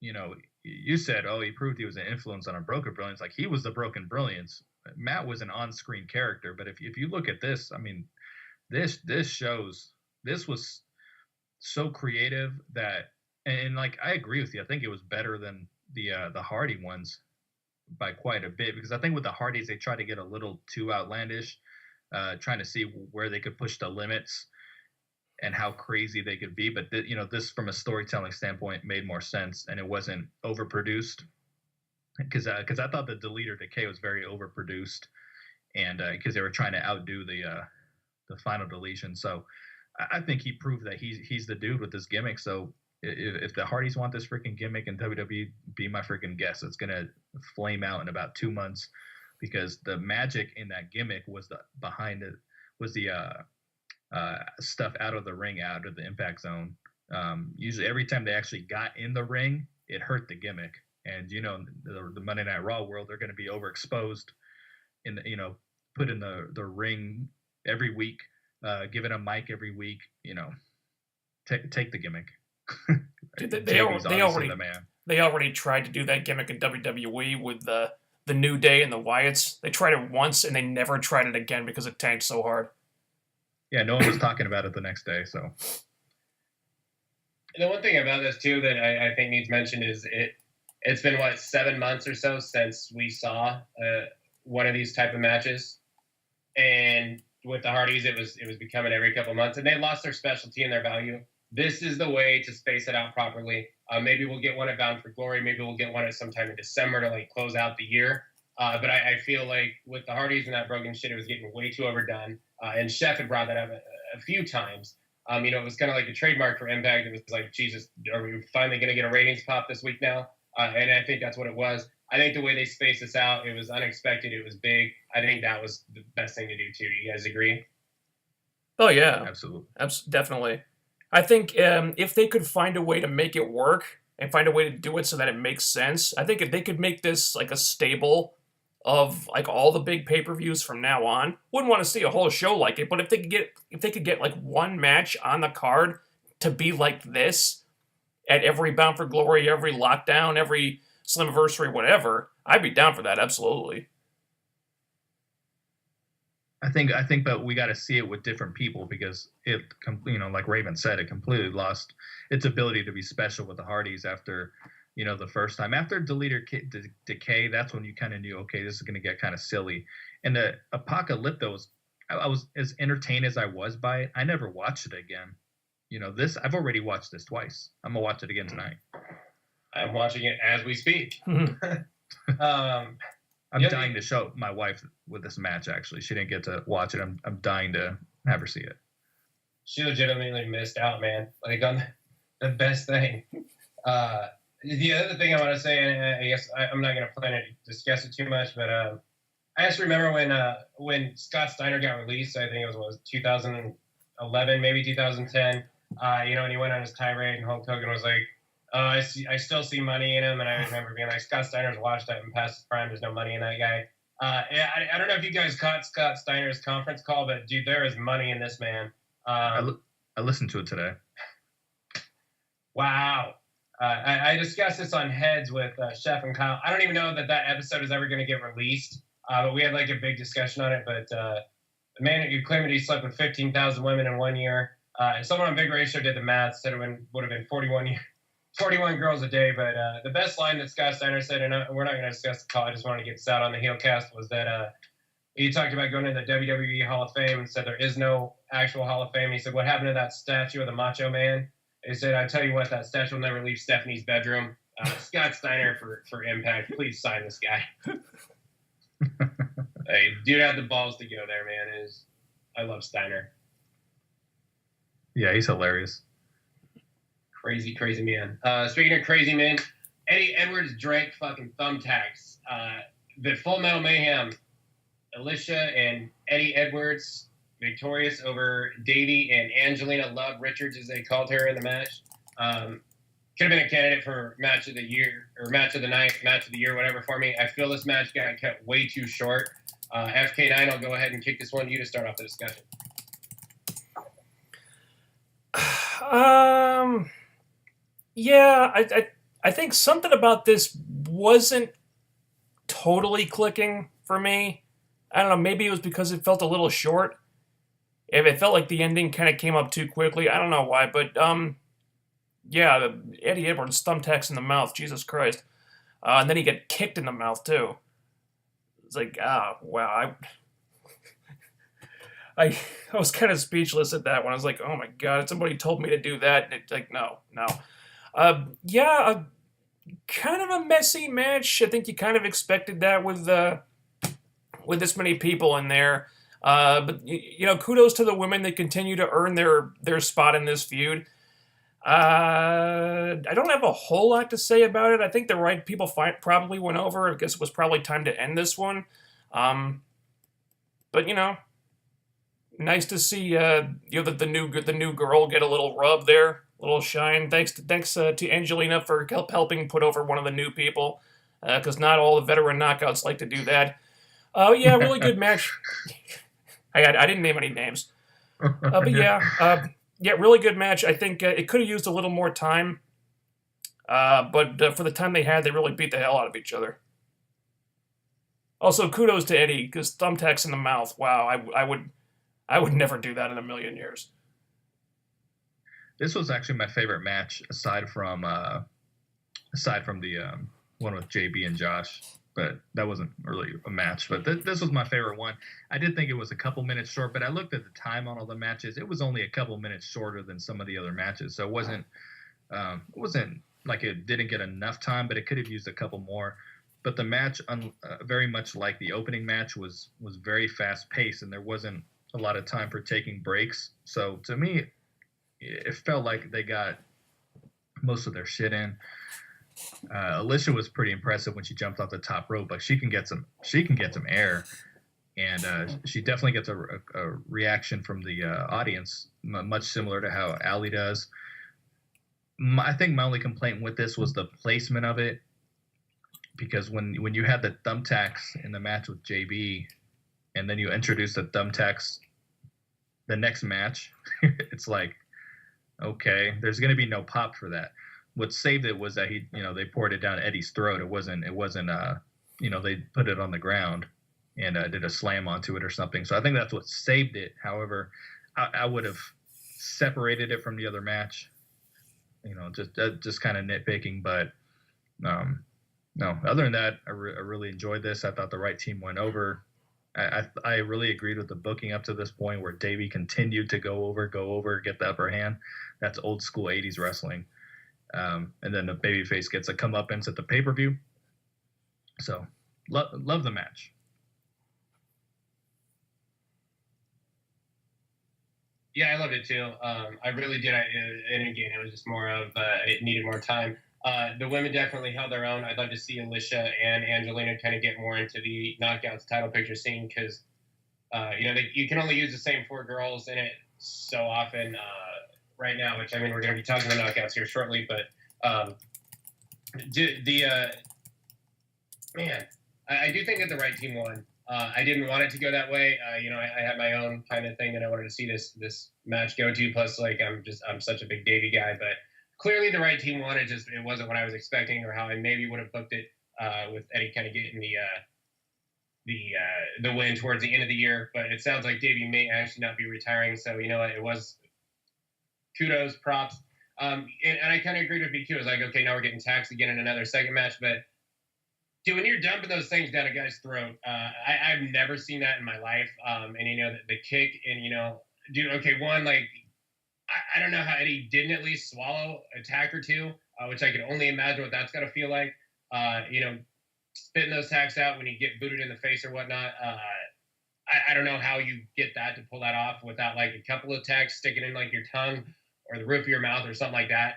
you said, he proved he was an influence on a Broken Brilliance. Like, he was the Broken Brilliance. Matt was an on-screen character, but if you look at this, I mean, this shows this was so creative that, and like, I agree with you. I think it was better than the Hardy ones by quite a bit, because I think with the Hardys they tried to get a little too outlandish, trying to see where they could push the limits and how crazy they could be. But this from a storytelling standpoint made more sense, and it wasn't overproduced. Because I thought the Deleter Decay was very overproduced, and because they were trying to outdo the final deletion. So I think he proved that he's the dude with this gimmick. So if the Hardys want this freaking gimmick in WWE, be my freaking guest. It's gonna flame out in about 2 months, because the magic in that gimmick was the stuff out of the ring, out of the Impact Zone. Usually every time they actually got in the ring, it hurt the gimmick. And the Monday Night Raw world, they're going to be overexposed in the, put in the ring every week, given a mic every week. Take the gimmick. They already tried to do that gimmick in WWE with the New Day and the Wyatts. They tried it once and they never tried it again because it tanked so hard. Yeah, no one was talking about it the next day. So the one thing about this too that I think needs mentioned is it's been, what, 7 months or so since we saw one of these type of matches. And with the Hardys, it was becoming every couple months. And they lost their specialty and their value. This is the way to space it out properly. Maybe we'll get one at Bound for Glory. Maybe we'll get one at sometime in December to, like, close out the year. But I feel like with the Hardys and that broken shit, it was getting way too overdone. And Chef had brought that up a few times. It was kind of like a trademark for Impact. It was like, Jesus, are we finally going to get a ratings pop this week now? And I think that's what it was. I think the way they spaced this out, it was unexpected. It was big. I think that was the best thing to do, too. Do you guys agree? Oh, yeah. Absolutely. Definitely. I think if they could find a way to make it work and find a way to do it so that it makes sense, I think if they could make this like a stable of like all the big pay-per-views from now on, wouldn't want to see a whole show like it, but if they could get like one match on the card to be like this at every Bound for Glory, every Lockdown, every Slammiversary, whatever, I'd be down for that, absolutely. I think, but we got to see it with different people because it, like Raven said, it completely lost its ability to be special with the Hardys after, the first time. After Deleter Decay, that's when you kind of knew, okay, this is going to get kind of silly. And the Apocalypto I was as entertained as I was by it. I never watched it again. I've already watched this twice. I'm gonna watch it again tonight. I'm watching it as we speak. I'm dying to show my wife with this match. Actually, she didn't get to watch it. I'm dying to have her see it. She legitimately missed out, man. Like on the best thing. The other thing I want to say, and I guess I'm not going to plan to discuss it too much, but I just remember when Scott Steiner got released. I think it was 2011, maybe 2010. And he went on his tirade, and Hulk Hogan was like, I still see money in him. And I remember being like, Scott Steiner's washed up and past his prime. There's no money in that guy. I don't know if you guys caught Scott Steiner's conference call, but dude, there is money in this man. I listened to it today. Wow. I discussed this on Heads with Chef and Kyle. I don't even know that episode is ever going to get released, but we had like a big discussion on it. But the man who claimed that he slept with 15,000 women in 1 year. Someone on Big Ratio did the math, said it would have been 41 girls a day. But the best line that Scott Steiner said, and we're not going to discuss the call, I just wanted to get this out on the HeelCast, was that he talked about going to the WWE Hall of Fame and said there is no actual Hall of Fame. He said, what happened to that statue of the Macho Man? He said, I tell you what, that statue will never leave Stephanie's bedroom. Scott Steiner for Impact. Please sign this guy. Hey, dude had the balls to go there, man. I love Steiner. Yeah, he's hilarious. Crazy, crazy man. Speaking of crazy men, Eddie Edwards drank fucking thumbtacks. The Full Metal Mayhem, Alicia and Eddie Edwards victorious over Davey and Angelina Love Richards, as they called her in the match. Could have been a candidate for match of the year or match of the night, match of the year, whatever for me. I feel this match got kept way too short. FK9, I'll go ahead and kick this one to you to start off the discussion. Yeah, I think something about this wasn't totally clicking for me. I don't know, maybe it was because it felt a little short. If it felt like the ending kind of came up too quickly, I don't know why, but yeah, Eddie Edwards thumbtacks in the mouth, Jesus Christ, and then he got kicked in the mouth too. It's like, wow, I was kind of speechless at that one. I was like, oh my god, somebody told me to do that, and it's like, no. Yeah, kind of a messy match. I think you kind of expected that with this many people in there. But kudos to the women that continue to earn their spot in this feud. I don't have a whole lot to say about it. I think the right people probably went over. I guess it was probably time to end this one. But nice to see the new girl get a little rub there, a little shine. Thanks to Angelina for helping put over one of the new people, because not all the veteran knockouts like to do that. Yeah, really good match. I didn't name any names. But yeah, really good match. I think it could have used a little more time. But for the time they had, they really beat the hell out of each other. Also, kudos to Eddie, because thumbtacks in the mouth. Wow, I would never do that in a million years. This was actually my favorite match aside from the one with JB and Josh, but that wasn't really a match. But this was my favorite one. I did think it was a couple minutes short, but I looked at the time on all the matches. It was only a couple minutes shorter than some of the other matches, so it wasn't like it didn't get enough time, but it could have used a couple more. But the match, very much like the opening match, was very fast paced, and there wasn't a lot of time for taking breaks. So to me, it felt like they got most of their shit in. Alicia was pretty impressive when she jumped off the top rope. Like she can get some air, and she definitely gets a reaction from the audience, much similar to how Allie does. I think my only complaint with this was the placement of it, because when you had the thumbtacks in the match with JB, and then you introduce the thumbtacks the next match, it's like, okay, there's going to be no pop for that. What saved it was that they poured it down Eddie's throat. It wasn't they put it on the ground and did a slam onto it or something. So I think that's what saved it. However, I would have separated it from the other match. Just kind of nitpicking, but no. Other than that, I really enjoyed this. I thought the right team went over. I really agreed with the booking up to this point, where Davey continued to go over, get the upper hand. That's old school 80s wrestling. And then the babyface gets a comeuppance at the pay-per-view. So, love the match. Yeah, I loved it too. I really did. And again, it was just more of it needed more time. The women definitely held their own. I'd love to see Alicia and Angelina kind of get more into the Knockouts title picture scene, because you can only use the same 4 girls in it so often right now. Which, I mean, we're going to be talking about Knockouts here shortly, but I do think that the right team won. I didn't want it to go that way. I had my own kind of thing that I wanted to see this match go to. Plus, like, I'm such a big Davey guy, but clearly the right team won. It wasn't what I was expecting, or how I maybe would have booked it, with Eddie kind of getting the win towards the end of the year. But it sounds like Davey may actually not be retiring. So, it was kudos, props. And I kind of agreed with BQ. I was like, okay, now we're getting taxed again in another second match. But dude, when you're dumping those things down a guy's throat, I've never seen that in my life. And the kick, and dude, okay, one, like, I don't know how Eddie didn't at least swallow a tack or two, which I can only imagine what that's got to feel like. Spitting those tacks out when you get booted in the face or whatnot. I don't know how you get that to pull that off without like a couple of tacks sticking in like your tongue or the roof of your mouth or something like that.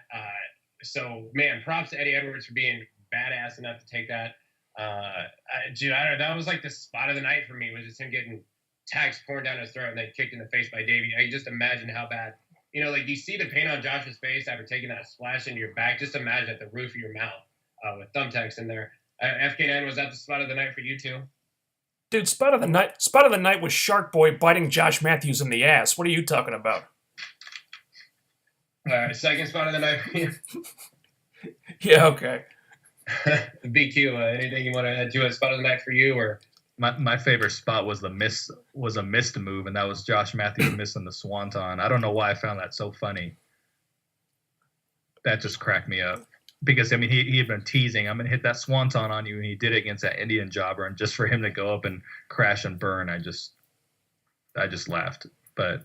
So, man, props to Eddie Edwards for being badass enough to take that. That was like the spot of the night for me, was just him getting tacks pouring down his throat and then kicked in the face by Davey. I just imagine how bad. Like, you see the pain on Josh's face after taking that splash into your back. Just imagine at the roof of your mouth with thumbtacks in there. FK9, was that the spot of the night for you too? Dude, spot of the night was Shark Boy biting Josh Mathews in the ass. What are you talking about? Second spot of the night for you? Yeah, okay. BQ, anything you want to add to a spot of the night for you, or? My favorite spot was a missed move, and that was Josh Mathews missing the swanton. I don't know why I found that so funny. That just cracked me up. Because, I mean, he had been teasing, I'm going to hit that swanton on you, and he did it against that Indian jobber, and just for him to go up and crash and burn, I just laughed. But,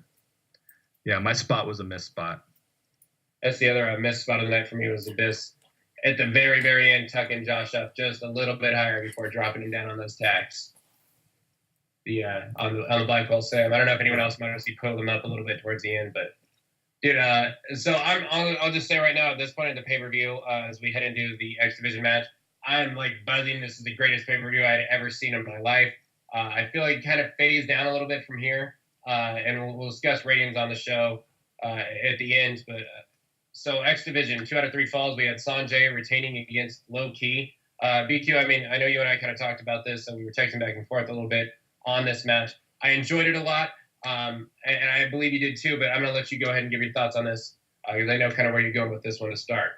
yeah, my spot was a missed spot. That's the other missed spot of the night for me, was Abyss. At the very, very end, tucking Josh up just a little bit higher before dropping him down on those tacks. On the Blackwell Sam. I don't know if anyone else might have pulled him up a little bit towards the end, but dude. So I'll just say right now, at this point in the pay-per-view, as we head into the X Division match, I'm like buzzing. This is the greatest pay-per-view I'd ever seen in my life. I feel like it kind of fades down a little bit from here, and we'll discuss ratings on the show at the end. But so X Division, 2 out of 3 falls. We had Sanjay retaining against Low Key. BQ, I mean, I know you and I kind of talked about this, and we were texting back and forth a little bit on this match. I enjoyed it a lot, and I believe you did too, but I'm going to let you go ahead and give your thoughts on this, because I know kind of where you're going with this one to start.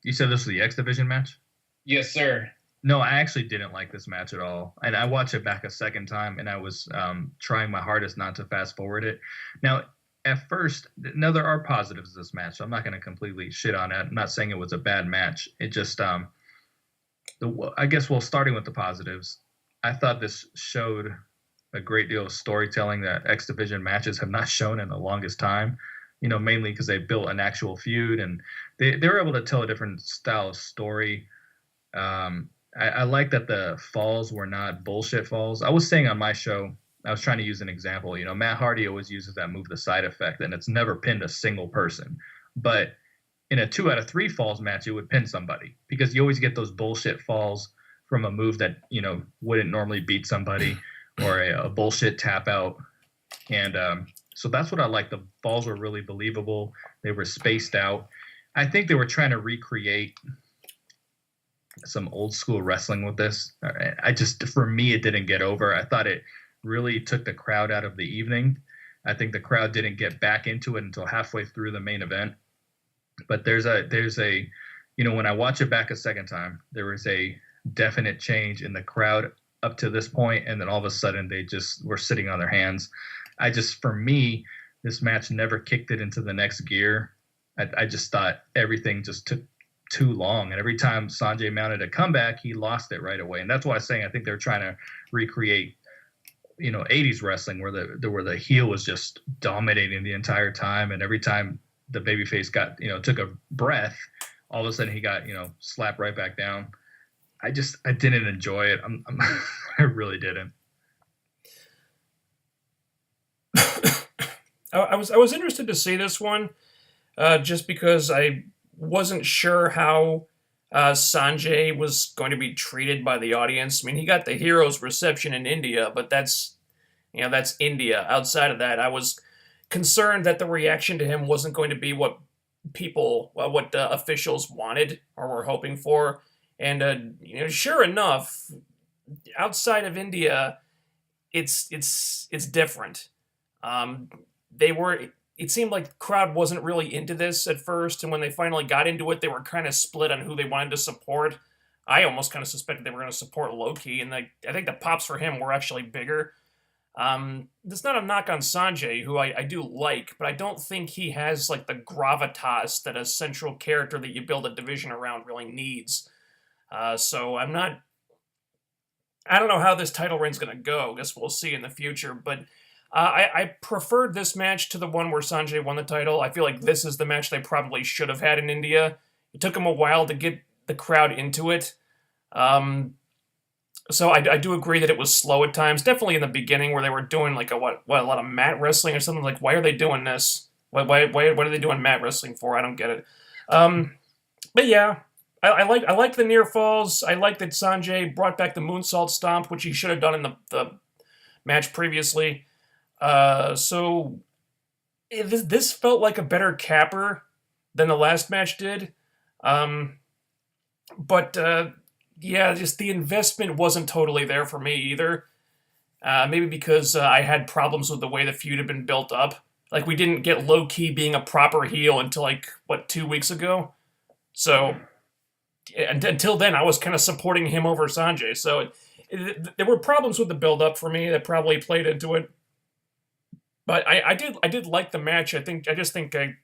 You said this was the X Division match? Yes, sir. No, I actually didn't like this match at all. And I watched it back a second time, and I was trying my hardest not to fast forward it. Now, at first, there are positives to this match, so I'm not going to completely shit on it. I'm not saying it was a bad match. It just, the I guess, well, starting with the positives, I thought this showed a great deal of storytelling that X Division matches have not shown in the longest time. Mainly because they built an actual feud and they were able to tell a different style of story. I like that the falls were not bullshit falls. I was saying on my show, I was trying to use an example. Matt Hardy always uses that move, the side effect, and it's never pinned a single person. But in a 2 out of 3 falls match, it would pin somebody because you always get those bullshit falls from a move that, wouldn't normally beat somebody or a bullshit tap out. And so that's what I like. The falls were really believable. They were spaced out. I think they were trying to recreate some old school wrestling with this. For me, it didn't get over. I thought it really took the crowd out of the evening. I think the crowd didn't get back into it until halfway through the main event. But there's a, when I watch it back a second time, there was a definite change in the crowd up to this point, and then all of a sudden they just were sitting on their hands. For me, this match never kicked it into the next gear. I just thought everything just took too long. And every time Sanjay mounted a comeback, he lost it right away. And that's why I was saying I think they're trying to recreate, 80s wrestling where the heel was just dominating the entire time. And every time the babyface took a breath, all of a sudden he got, slapped right back down. I didn't enjoy it. I really didn't. I was interested to see this one, just because I wasn't sure how Sanjay was going to be treated by the audience. I mean, he got the hero's reception in India, but that's India. Outside of that, I was concerned that the reaction to him wasn't going to be what officials wanted or were hoping for. And sure enough, outside of India, it's different. It seemed like the crowd wasn't really into this at first, and when they finally got into it, they were kind of split on who they wanted to support. I almost kind of suspected they were going to support Loki, and I think the pops for him were actually bigger. That's not a knock on Sanjay, who I do like, but I don't think he has like the gravitas that a central character that you build a division around really needs. So I don't know how this title reign's going to go. I guess we'll see in the future, but I preferred this match to the one where Sanjay won the title. I feel like this is the match they probably should have had in India. It took them a while to get the crowd into it. So I do agree that it was slow at times. Definitely in the beginning where they were doing like a lot of mat wrestling or something. Like, why are they doing this? What are they doing mat wrestling for? I don't get it. But yeah, I like the near falls. I like that Sanjay brought back the moonsault stomp, which he should have done in the match previously. So this felt like a better capper than the last match did. But just the investment wasn't totally there for me either. Maybe because I had problems with the way the feud had been built up. Like, we didn't get Low-Key being a proper heel until 2 weeks ago? So until then, I was kind of supporting him over Sanjay. So there were problems with the build-up for me that probably played into it. But I did like the match. I just think the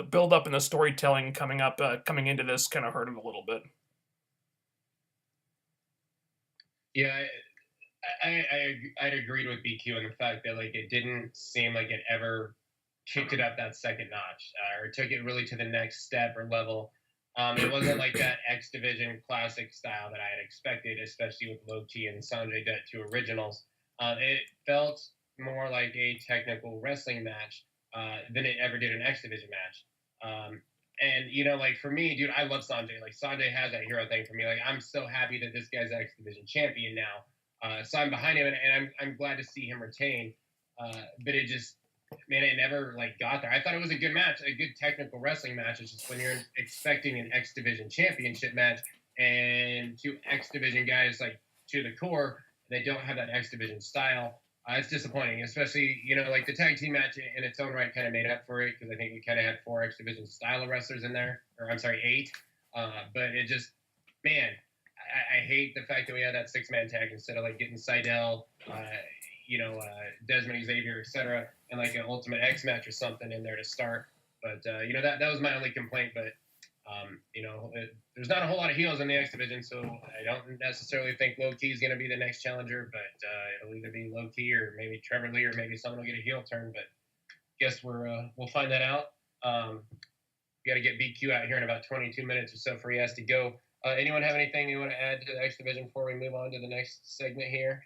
build up and the storytelling coming into this kind of hurt it a little bit. Yeah, I'd agreed with BQ on the fact that it didn't seem like it ever kicked it up that second notch or took it really to the next step or level. It wasn't like that X Division classic style that I had expected, especially with Low-Key and Sanjay Dutt, 2 originals. It felt more like a technical wrestling match than it ever did an X Division match. And for me, dude, I love Sanjay. Sanjay has that hero thing for me. I'm so happy that this guy's X Division champion now. So I'm behind him, and I'm glad to see him retain. But it just, man, it never got there. I thought it was a good match, a good technical wrestling match. It's just when you're expecting an X Division championship match and 2 X Division guys to the core, they don't have that X Division style. It's disappointing, especially, the tag team match in its own right kind of made up for it because I think we kind of had 4 X Division style of wrestlers in there, or I'm sorry, 8. But it just, man, I hate the fact that we had that 6-man tag instead of getting Seidel, Desmond Xavier, etc., and an Ultimate X match or something in there to start. But that was my only complaint. But There's not a whole lot of heels in the X division, so I don't necessarily think Low Key is going to be the next challenger, but it'll either be Low Key or maybe Trevor Lee or maybe someone will get a heel turn. But guess we'll find that out. We got to get BQ out here in about 22 minutes or so before he has to go. Anyone have anything you want to add to the X division before we move on to the next segment here?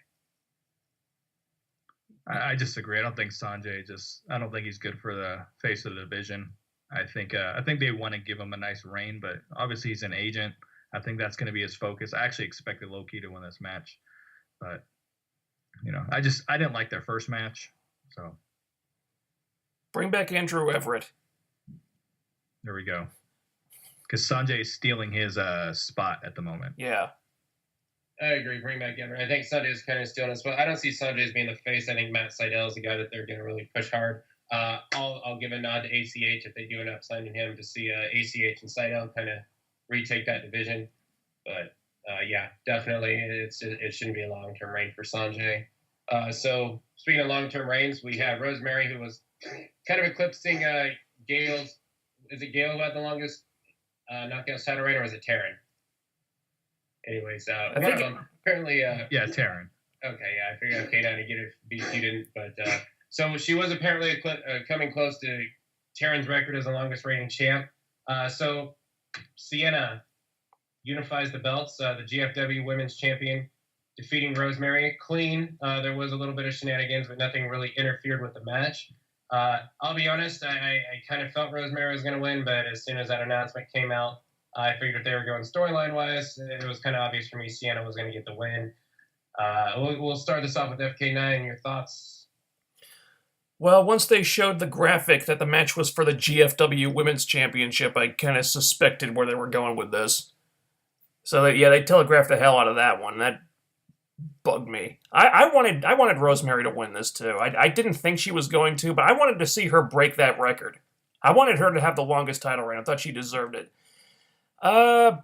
I disagree. I don't think Sanjay I don't think he's good for the face of the division. I think they want to give him a nice reign, but obviously he's an agent. I think that's going to be his focus. I actually expected Low Key to win this match, but I didn't like their first match. So bring back Andrew Everett. There we go. Because Sanjay is stealing his spot at the moment. Yeah. I agree. Bring back Everett. I think Sanjay is kind of stealing his spot. I don't see Sanjay as being the face. I think Matt Sydal is the guy that they're going to really push hard. I'll give a nod to ACH if they do end up signing him to see ACH and Sydal kind of retake that division. But yeah, definitely it shouldn't be a long-term reign for Sanjay. So speaking of long-term reigns, we have Rosemary, who was kind of eclipsing Gail's. Is it Gail who had the longest knockout title reign, or is it Taryn? Anyways, one of them apparently. Yeah, Taryn. Okay, yeah, I figured K9 to get it. BC didn't, but so she was apparently coming close to Taryn's record as the longest reigning champ. So Sienna unifies the belts. The GFW Women's Champion defeating Rosemary clean. There was a little bit of shenanigans, but nothing really interfered with the match. I'll be honest, I kind of felt Rosemary was going to win, but as soon as that announcement came out, I figured if they were going storyline-wise, it was kind of obvious for me Sienna was going to get the win. We'll start this off with FK9. Your thoughts? Well, once they showed the graphic that the match was for the GFW Women's Championship, I kind of suspected where they were going with this. So, they telegraphed the hell out of that one. That bugged me. I wanted Rosemary to win this, too. I didn't think she was going to, but I wanted to see her break that record. I wanted her to have the longest title reign. I thought she deserved it. It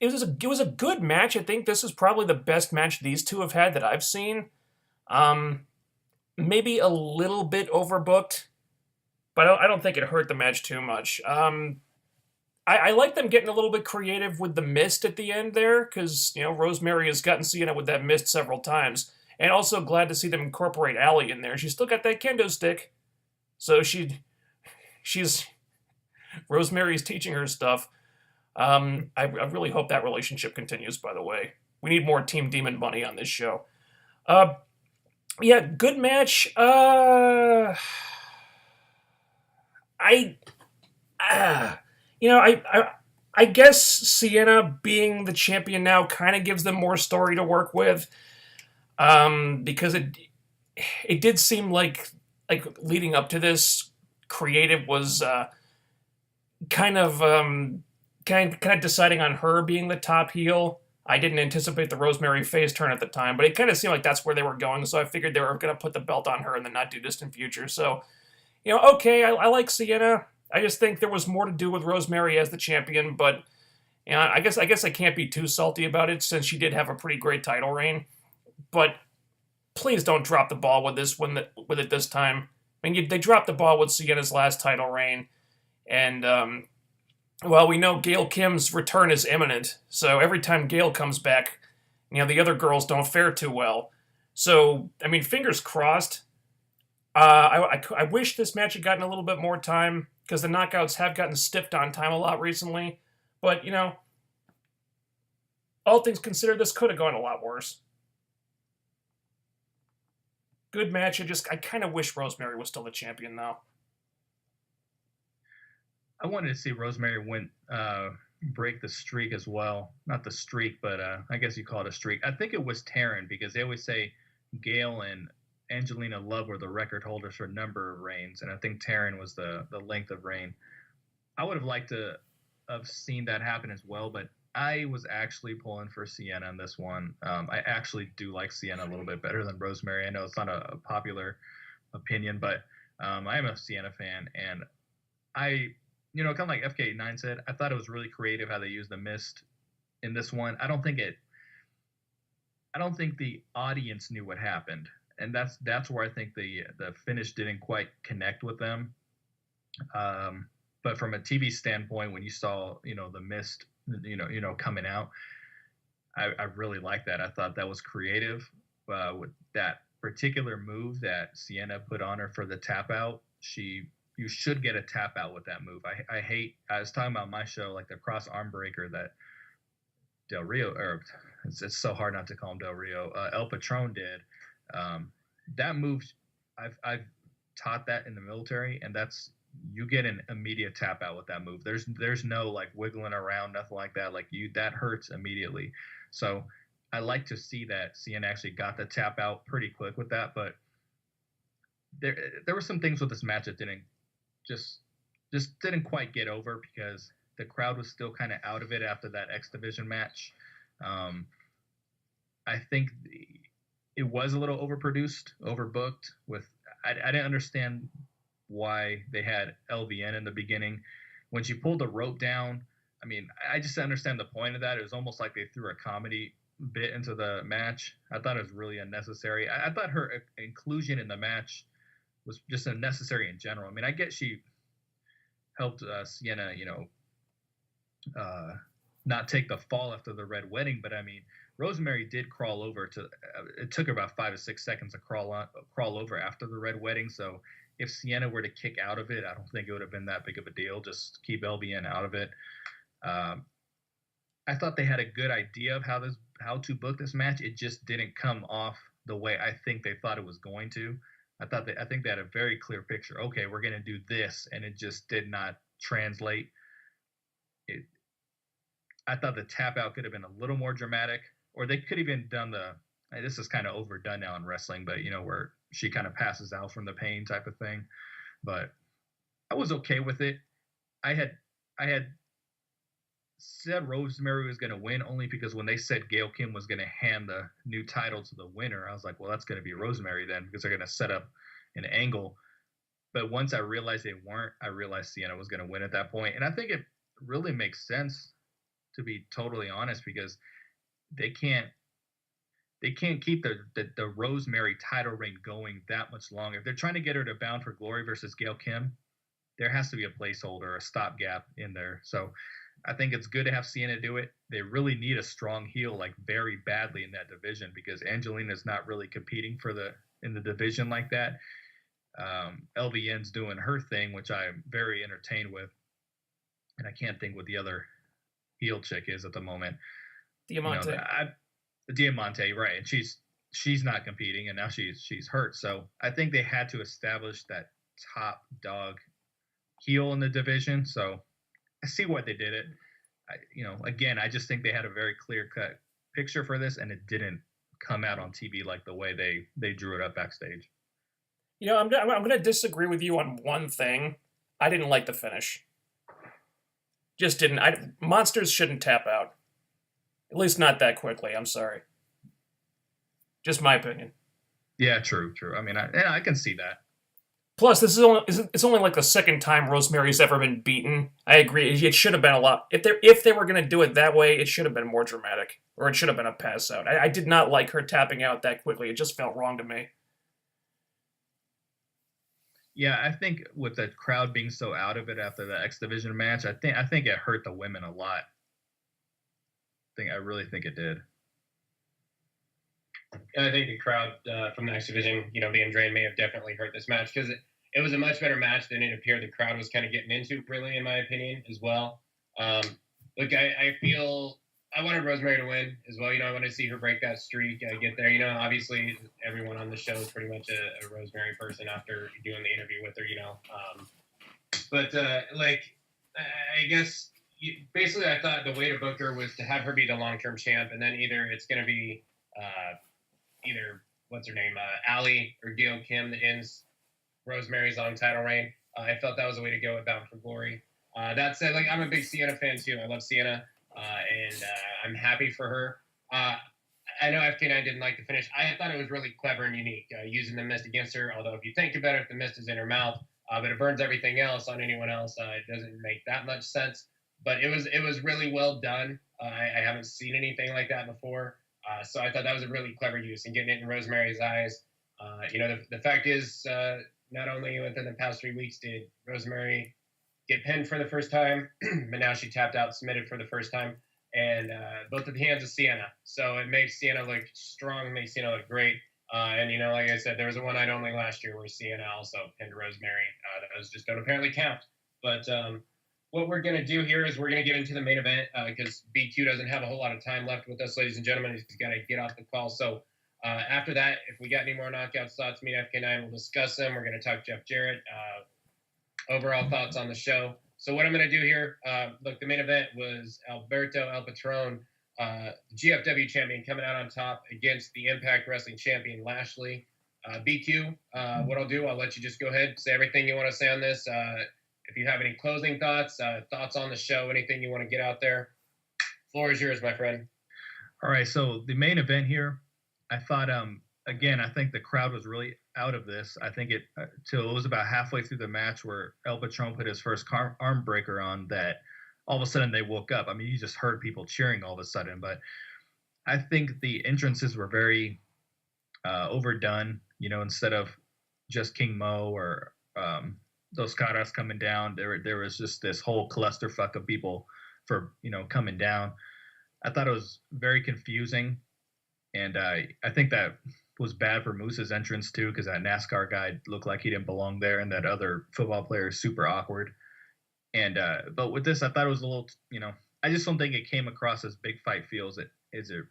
was a good match. I think this is probably the best match these two have had that I've seen. Maybe a little bit overbooked, but I don't think it hurt the match too much. I like them getting a little bit creative with the mist at the end there, because Rosemary has gotten Sienna with that mist several times, and also glad to see them incorporate Allie in there. She's still got that kendo stick, so she's Rosemary's teaching her stuff. I really hope that relationship continues, by the way. We need more Team Demon Bunny on this show. Yeah, good match. I guess Sienna being the champion now kind of gives them more story to work with. Because it did seem like leading up to this, Creative was kind of deciding on her being the top heel. I didn't anticipate the Rosemary face turn at the time, but it kind of seemed like that's where they were going, so I figured they were going to put the belt on her in the not-too-distant future. So, okay, I like Sienna. I just think there was more to do with Rosemary as the champion, but I guess I can't be too salty about it since she did have a pretty great title reign. But please don't drop the ball with it this time. I mean, they dropped the ball with Sienna's last title reign, and well, we know Gail Kim's return is imminent, so every time Gail comes back, the other girls don't fare too well. So, I mean, fingers crossed. I wish this match had gotten a little bit more time, because the knockouts have gotten stiffed on time a lot recently. But, all things considered, this could have gone a lot worse. Good match. I kind of wish Rosemary was still the champion, though. I wanted to see Rosemary break the streak as well. Not the streak, but I guess you call it a streak. I think it was Taryn, because they always say Gail and Angelina Love were the record holders for number of reigns, and I think Taryn was the length of reign. I would have liked to have seen that happen as well, but I was actually pulling for Sienna in this one. I actually do like Sienna a little bit better than Rosemary. I know it's not a popular opinion, but I am a Sienna fan, and I, kind of like FK9 said, I thought it was really creative how they used the mist in this one. I don't think the audience knew what happened, and that's where I think the finish didn't quite connect with them. But from a TV standpoint, when you saw, the mist, coming out, I really liked that. I thought that was creative with that particular move that Sienna put on her for the tap out. You should get a tap out with that move. I was talking about my show, like the cross arm breaker that Del Rio, or it's so hard not to call him Del Rio, El Patron did. That move, I've taught that in the military, and you get an immediate tap out with that move. There's no like wiggling around, nothing like that. Like that hurts immediately. So I like to see that Sienna actually got the tap out pretty quick with that. But there were some things with this match that didn't quite get over because the crowd was still kind of out of it after that X Division match. I think it was a little overproduced, overbooked. I didn't understand why they had LVN in the beginning. When she pulled the rope down, I mean, I just understand the point of that. It was almost like they threw a comedy bit into the match. I thought it was really unnecessary. I thought her inclusion in the match was just unnecessary in general. I mean, I get she helped Sienna, not take the fall after the red wedding, but I mean, Rosemary did crawl over it took her about 5 or 6 seconds to crawl over after the red wedding. So if Sienna were to kick out of it, I don't think it would have been that big of a deal. Just keep LBN out of it. I thought they had a good idea of how to book this match. It just didn't come off the way I think they thought it was going to. I think they had a very clear picture. Okay, we're going to do this, and it just did not translate. I thought the tap out could have been a little more dramatic, or they could have even done this is kind of overdone now in wrestling, but where she kind of passes out from the pain type of thing. But I was okay with it. I had said Rosemary was going to win only because when they said Gail Kim was going to hand the new title to the winner, I was like, well, that's going to be Rosemary then, because they're going to set up an angle. But once I realized they weren't, I realized Sienna was going to win at that point. And I think it really makes sense, to be totally honest, because they can't keep the Rosemary title reign going that much longer. If they're trying to get her to Bound for Glory versus Gail Kim, there has to be a placeholder, a stopgap in there. So I think it's good to have Sienna do it. They really need a strong heel, like very badly in that division, because Angelina's not really competing in the division like that. LVN's doing her thing, which I'm very entertained with, and I can't think what the other heel chick is at the moment. Diamante. Diamante, right? And she's not competing, and now she's hurt. So I think they had to establish that top dog heel in the division. So I see why they did it. Again, I just think they had a very clear-cut picture for this, and it didn't come out on TV like the way they drew it up backstage. I'm going to disagree with you on one thing. I didn't like the finish. Just didn't. Monsters shouldn't tap out. At least not that quickly. I'm sorry. Just my opinion. Yeah, true. I mean, I can see that. Plus, it's only like the second time Rosemary's ever been beaten. I agree. It should have been a lot. If they were going to do it that way, it should have been more dramatic, or it should have been a pass out. I did not like her tapping out that quickly. It just felt wrong to me. Yeah, I think with the crowd being so out of it after the X Division match, I think it hurt the women a lot. I really think it did. And I think the crowd from the X Division, being drained, may have definitely hurt this match, because it was a much better match than it appeared the crowd was kind of getting into, really, in my opinion, as well. Look, I feel I wanted Rosemary to win as well. I want to see her break that streak, get there. Obviously everyone on the show is pretty much a Rosemary person after doing the interview with her. But I guess basically I thought the way to book her was to have her be the long-term champ, and then either it's going to be either what's her name, Allie or Gail Kim that ends Rosemary's long title reign. I felt that was a way to go with Bound for Glory. That said, I'm a big Sienna fan too. I love Sienna. And I'm happy for her. I know FK9 didn't like the finish. I thought it was really clever and unique, using the mist against her. Although if you think about it, if the mist is in her mouth, but it burns everything else on anyone else, it doesn't make that much sense. But it was really well done. I haven't seen anything like that before. So I thought that was a really clever use, and getting it in Rosemary's eyes. The fact is, not only within the past 3 weeks did Rosemary get pinned for the first time, but now she tapped out, submitted for the first time, and both at the hands of Sienna. So it makes Sienna look strong, makes Sienna look great. And, like I said, there was a one night only last year where Sienna also pinned Rosemary. Those just don't apparently count. But what we're going to do here is we're going to get into the main event because BQ doesn't have a whole lot of time left with us, ladies and gentlemen. He's got to get off the call. So after that, if we got any more knockout thoughts, me and FK9 will discuss them. We're going to talk Jeff Jarrett, overall thoughts on the show. So what I'm going to do here, look, the main event was Alberto El Patron, GFW champion, coming out on top against the Impact Wrestling champion, Lashley. BQ, what I'll do, I'll let you just go ahead, say everything you want to say on this. If you have any closing thoughts, thoughts on the show, anything you want to get out there, floor is yours, my friend. All right, so the main event here, I thought, again, I think the crowd was really out of this. I think it was about halfway through the match where El Patron put his first arm breaker on that all of a sudden they woke up. I mean, you just heard people cheering all of a sudden, but I think the entrances were very overdone. Instead of just King Mo or those Caras coming down, there was just this whole clusterfuck of people for coming down. I thought it was very confusing, and I think that was bad for Moose's entrance too, because that NASCAR guy looked like he didn't belong there, and that other football player is super awkward. And but with this, I thought it was a little, I just don't think it came across as big fight feels as it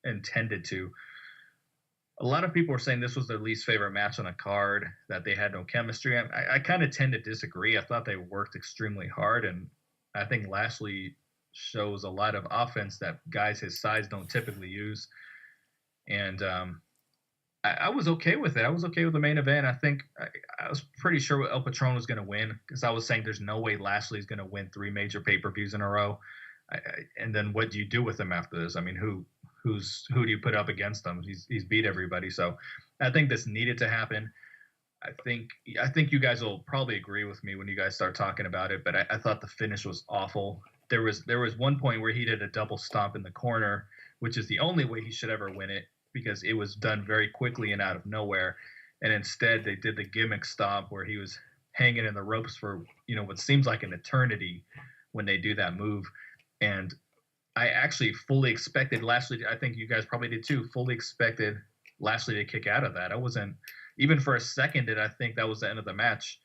intended to. A lot of people were saying this was their least favorite match on a card, that they had no chemistry. I kind of tend to disagree. I thought they worked extremely hard, and I think Lashley shows a lot of offense that guys his size don't typically use. And I was okay with it. I was okay with the main event. I think I was pretty sure El Patron was going to win, because I was saying there's no way Lashley's going to win 3 major pay-per-views in a row. And then what do you do with him after this? I mean, who do you put up against him? He's beat everybody. So I think this needed to happen. I think you guys will probably agree with me when you guys start talking about it, but I thought the finish was awful. There was one point where he did a double stomp in the corner, which is the only way he should ever win it, because it was done very quickly and out of nowhere. And instead they did the gimmick stomp where he was hanging in the ropes for, what seems like an eternity when they do that move. And I actually fully expected Lashley, I think you guys probably did too, fully expected Lashley to kick out of that. I wasn't, even for a second did I think that was the end of the match.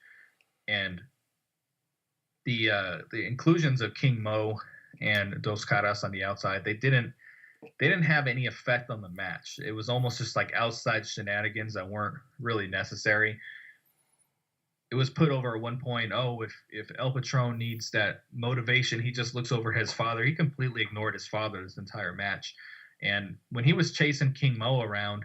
And the inclusions of King Mo and Dos Caras on the outside, they didn't have any effect on the match. It was almost just like outside shenanigans that weren't really necessary. It was put over at one point, if El Patron needs that motivation, he just looks over his father. He completely ignored his father this entire match. And when he was chasing King Mo around,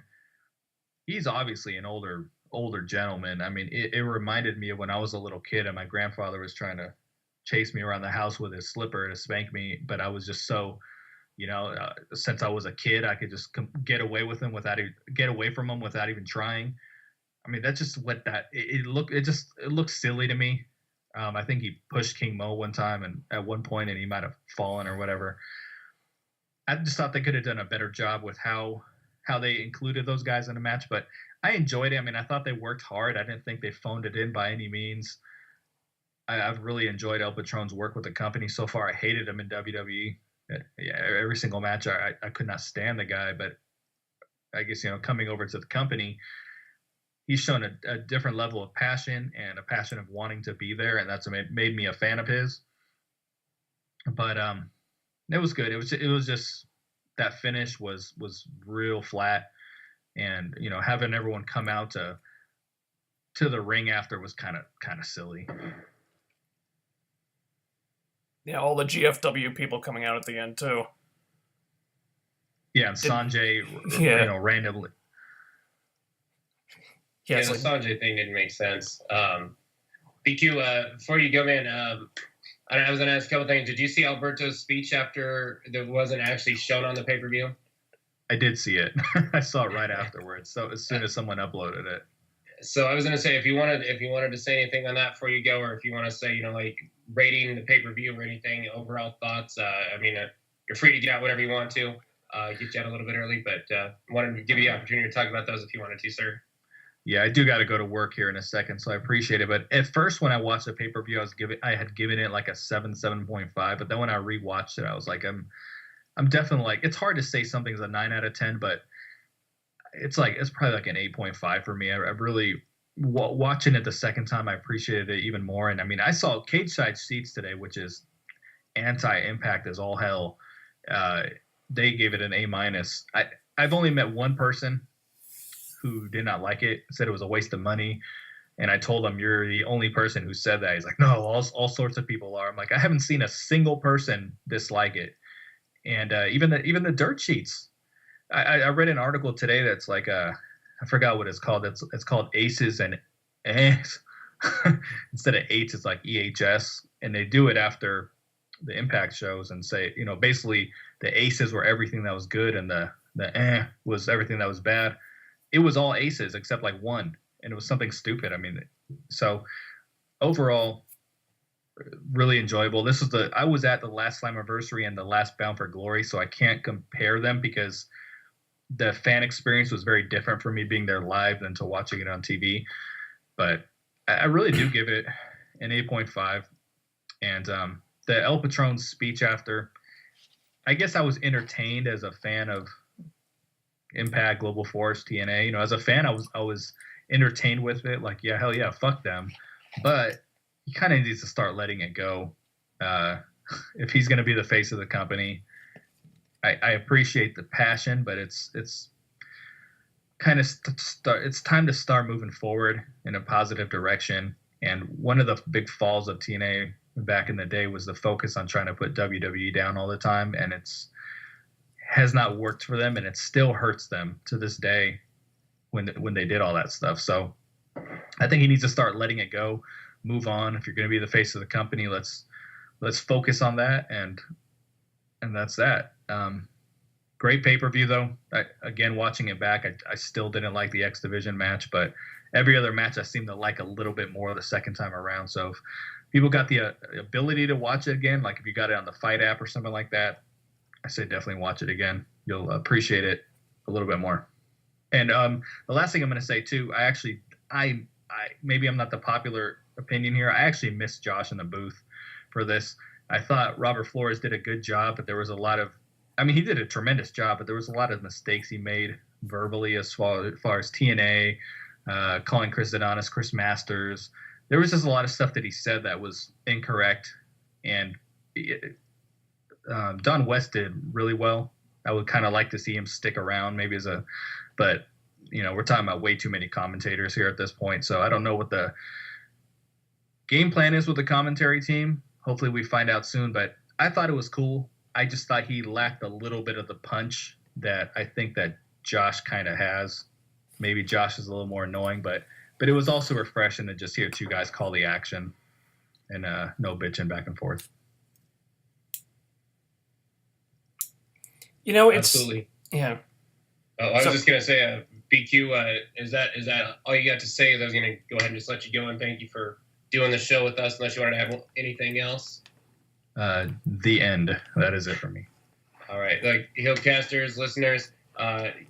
he's obviously an older gentleman. I mean, it reminded me of when I was a little kid and my grandfather was trying to chase me around the house with his slipper to spank me, but I was just so... since I was a kid, I could just get away from him without even trying. I mean, that's just what it looked silly to me. I think he pushed King Mo one time and at one point, and he might have fallen or whatever. I just thought they could have done a better job with how they included those guys in the match, but I enjoyed it. I mean, I thought they worked hard. I didn't think they phoned it in by any means. I've really enjoyed El Patron's work with the company so far. I hated him in WWE. Yeah, every single match I could not stand the guy, but I guess coming over to the company, he's shown a different level of passion and a passion of wanting to be there, and that's made me a fan of his. But it was good. It was just that finish was real flat, and having everyone come out to the ring after was kind of silly. Yeah, all the GFW people coming out at the end too. Yeah, and Sanjay, randomly. Yeah, the Sanjay thing didn't make sense. BQ, before you go, man, I was going to ask a couple things. Did you see Alberto's speech after that wasn't actually shown on the pay-per-view? I did see it. I saw it right afterwards. So as soon as someone uploaded it. So I was going to say, if you wanted to say anything on that before you go, or if you want to say, like rating the pay-per-view or anything, overall thoughts, you're free to get out whatever you want to. Get you out a little bit early, but wanted to give you the opportunity to talk about those if you wanted to, sir. Yeah, I do got to go to work here in a second, so I appreciate it. But at first, when I watched the pay-per-view, I had given it like a 7.5. But then when I rewatched it, I was like, I'm definitely like, it's hard to say something's a 9 out of 10, but it's probably like an 8.5 for me. I really watching it the second time, I appreciated it even more. And I mean, I saw Cage Side Seats today, which is anti-Impact as all hell. They gave it an A-. I've only met one person who did not like it, said it was a waste of money. And I told him, you're the only person who said that. He's like, no, all sorts of people are. I'm like, I haven't seen a single person dislike it. And even the dirt sheets. I read an article today that's like, I forgot what it's called. It's called Aces and Ehs. Instead of eights, it's like EHS. And they do it after the Impact shows and say, basically the aces were everything that was good and the was everything that was bad. It was all aces except like one, and it was something stupid. I mean, so overall, really enjoyable. I was at the last Slammiversary and the last Bound for Glory, so I can't compare them because the fan experience was very different for me being there live than to watching it on TV. But I really do give it an 8.5. And the El Patron's speech after, I guess I was entertained as a fan of Impact, Global Force, TNA. As a fan, I was entertained with it. Like, yeah, hell yeah, fuck them. But he kind of needs to start letting it go. If he's going to be the face of the company, I appreciate the passion, but it's kind of it's time to start moving forward in a positive direction. And one of the big falls of TNA back in the day was the focus on trying to put WWE down all the time, and has not worked for them, and it still hurts them to this day when they did all that stuff. So I think he needs to start letting it go, move on. If you're going to be the face of the company, let's focus on that, and that's that. Great pay-per-view though. Again, watching it back, I still didn't like the X Division match, but every other match I seem to like a little bit more the second time around. So if people got the ability to watch it again, like if you got it on the Fight app or something like that, I say definitely watch it again. You'll appreciate it a little bit more. And the last thing I'm going to say too, I maybe I'm not the popular opinion here. I actually missed Josh in the booth for this. I thought Robert Flores did a good job, but there was a lot of, he did a tremendous job, but there was a lot of mistakes he made verbally as far as TNA, calling Chris Adonis Chris Masters. There was just a lot of stuff that he said that was incorrect, and Don West did really well. I would kind of like to see him stick around, maybe but we're talking about way too many commentators here at this point, so I don't know what the game plan is with the commentary team. Hopefully we find out soon, but I thought it was cool. I just thought he lacked a little bit of the punch that I think that Josh kind of has. Maybe Josh is a little more annoying, but it was also refreshing to just hear two guys call the action and no bitching back and forth. It's absolutely. Yeah. I was just gonna say, BQ, is that all you got to say? I was gonna go ahead and just let you go and thank you for doing the show with us. Unless you wanted to have anything else. The end. That is it for me. All right, like HeelCasters listeners,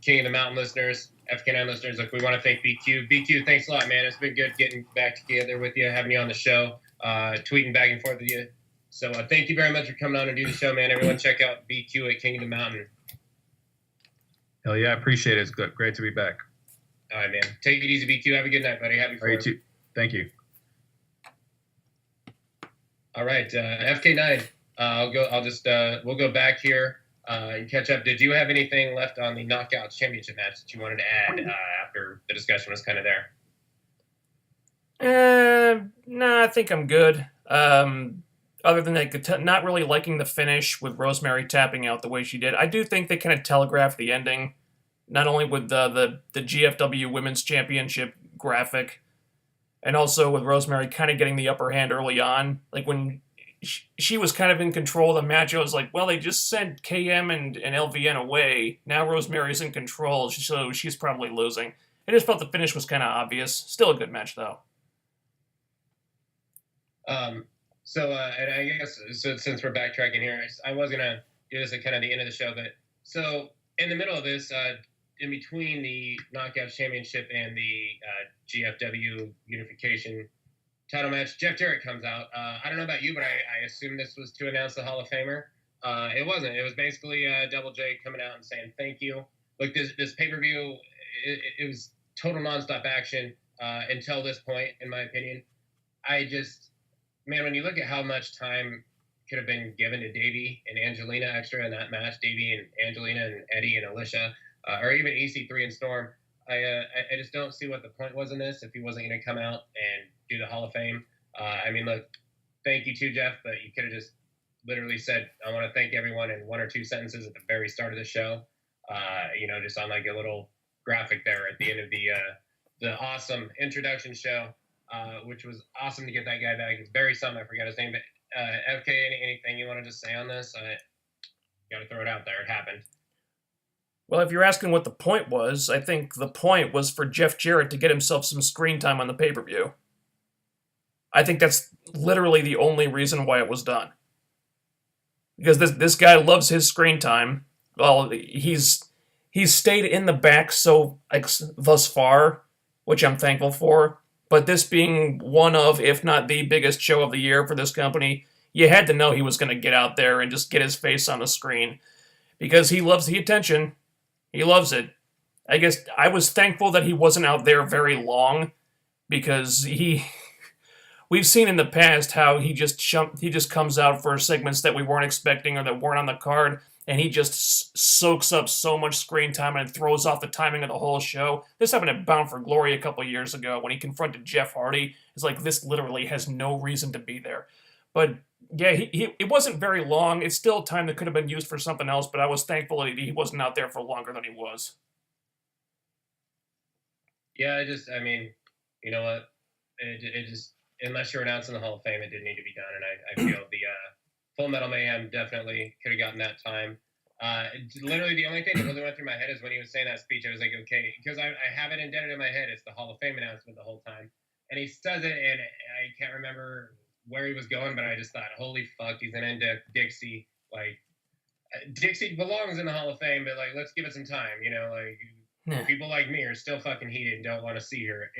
King of the Mountain listeners, FK9 listeners, we want to thank BQ. BQ, thanks a lot, man. It's been good getting back together with you, having you on the show, tweeting back and forth with you. So thank you very much for coming on and do the show, man. Everyone check out BQ at King of the Mountain. Hell yeah, I appreciate it. It's good. Great to be back. All right, man. Take it easy, BQ. Have a good night, buddy. Happy 4th. All right, too. Thank you. All right, FK9. We'll go back here and catch up. Did you have anything left on the Knockouts Championship match that you wanted to add after the discussion was kind of there? No, I think I'm good. Other than that, not really liking the finish with Rosemary tapping out the way she did. I do think they kind of telegraphed the ending, not only with the GFW Women's Championship graphic, and also with Rosemary kind of getting the upper hand early on. Like when she was kind of in control of the match, I was like, well, they just sent KM and LVN away. Now Rosemary's in control, so she's probably losing. I just felt the finish was kind of obvious. Still a good match, though. So, and I guess, since we're backtracking here, I was going to do this at kind of the end of the show, but so in the middle of this, in between the Knockouts Championship and the GFW Unification title match, Jeff Jarrett comes out. I don't know about you, but I assume this was to announce the Hall of Famer. It wasn't. It was basically Double J coming out and saying thank you. Look, this pay-per-view, it was total nonstop action until this point, in my opinion. Man, when you look at how much time could have been given to Davey and Angelina extra in that match, Davey and Angelina and Eddie and Alicia, or even EC3 and Storm, I just don't see what the point was in this if he wasn't going to come out and do the Hall of Fame. I mean, look, thank you too, Jeff, but you could have just literally said, I want to thank everyone in 1 or 2 sentences at the very start of the show. Just on like a little graphic there at the end of the awesome introduction show, which was awesome to get that guy back. It's Barry something, I forgot his name, but FK, anything you want to just say on this? I got to throw it out there. It happened. Well, if you're asking what the point was, I think the point was for Jeff Jarrett to get himself some screen time on the pay-per-view. I think that's literally the only reason why it was done. Because this guy loves his screen time. Well, he's stayed in the back thus far, which I'm thankful for. But this being one of, if not the biggest show of the year for this company, you had to know he was going to get out there and just get his face on the screen. Because he loves the attention. He loves it. I guess I was thankful that he wasn't out there very long. Because we've seen in the past how he just comes out for segments that we weren't expecting or that weren't on the card. And he just soaks up so much screen time and throws off the timing of the whole show. This happened at Bound for Glory a couple years ago when he confronted Jeff Hardy. It's like, this literally has no reason to be there. But yeah, it wasn't very long. It's still time that could have been used for something else, but I was thankful that he wasn't out there for longer than he was. Yeah, you know what? It just, unless you're announcing the Hall of Fame, it didn't need to be done. And I feel the Full Metal Mayhem definitely could have gotten that time. Literally, the only thing that really went through my head is when he was saying that speech, I was like, okay, because I have it indebted in my head. It's the Hall of Fame announcement the whole time. And he says it, and I can't remember where he was going, but I just thought, holy fuck, he's going to end up Dixie. Like, Dixie belongs in the Hall of Fame, but, like, let's give it some time, People like me are still fucking heated and don't want to see her,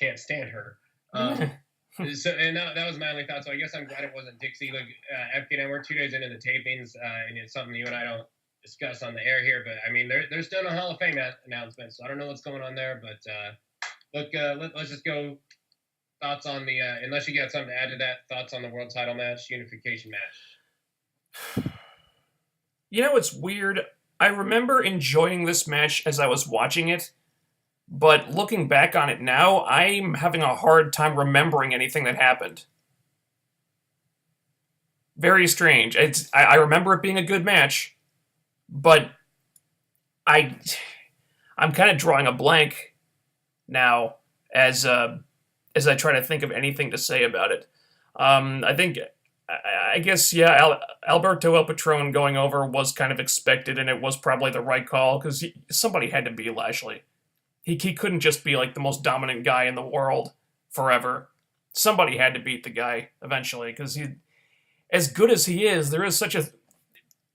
can't stand her. So, and that was my only thought. So I guess I'm glad it wasn't Dixie. Like, FK and I, we're 2 days into the tapings, and it's something you and I don't discuss on the air here. But I mean, there's still a Hall of Fame announcement, so I don't know what's going on there. But let's just go. Thoughts on the unless you got something to add to that. Thoughts on the world title match, unification match. It's weird. I remember enjoying this match as I was watching it. But looking back on it now, I'm having a hard time remembering anything that happened. Very strange. I remember it being a good match, but I'm kind of drawing a blank now as I try to think of anything to say about it. I guess, yeah, Alberto El Patron going over was kind of expected, and it was probably the right call, because somebody had to be Lashley. He couldn't just be like the most dominant guy in the world forever. Somebody had to beat the guy eventually, because as good as he is, there is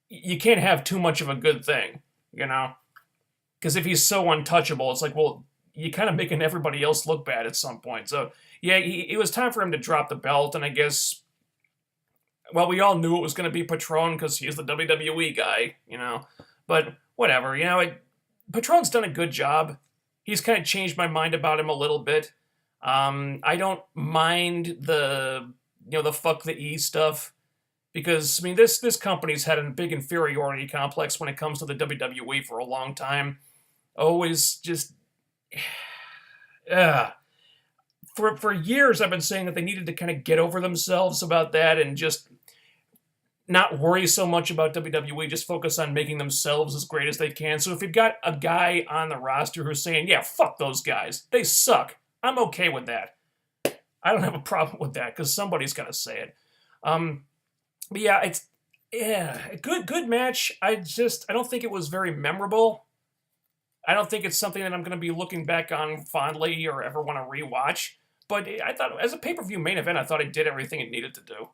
you can't have too much of a good thing, Because if he's so untouchable, it's like, well, you're kind of making everybody else look bad at some point. So, yeah, it was time for him to drop the belt, and I guess, well, we all knew it was going to be Patron because he's the WWE guy, But whatever, Patron's done a good job. He's kind of changed my mind about him a little bit. I don't mind the fuck the E stuff, because, I mean, this company's had a big inferiority complex when it comes to the WWE for a long time. Always just... For years, I've been saying that they needed to kind of get over themselves about that and just not worry so much about WWE, just focus on making themselves as great as they can. So if you've got a guy on the roster who's saying, yeah, fuck those guys, they suck, I'm okay with that. I don't have a problem with that, because somebody's got to say it. But yeah, it's a good match. I don't think it was very memorable. I don't think it's something that I'm going to be looking back on fondly or ever want to rewatch. But I thought, as a pay-per-view main event, I thought it did everything it needed to do.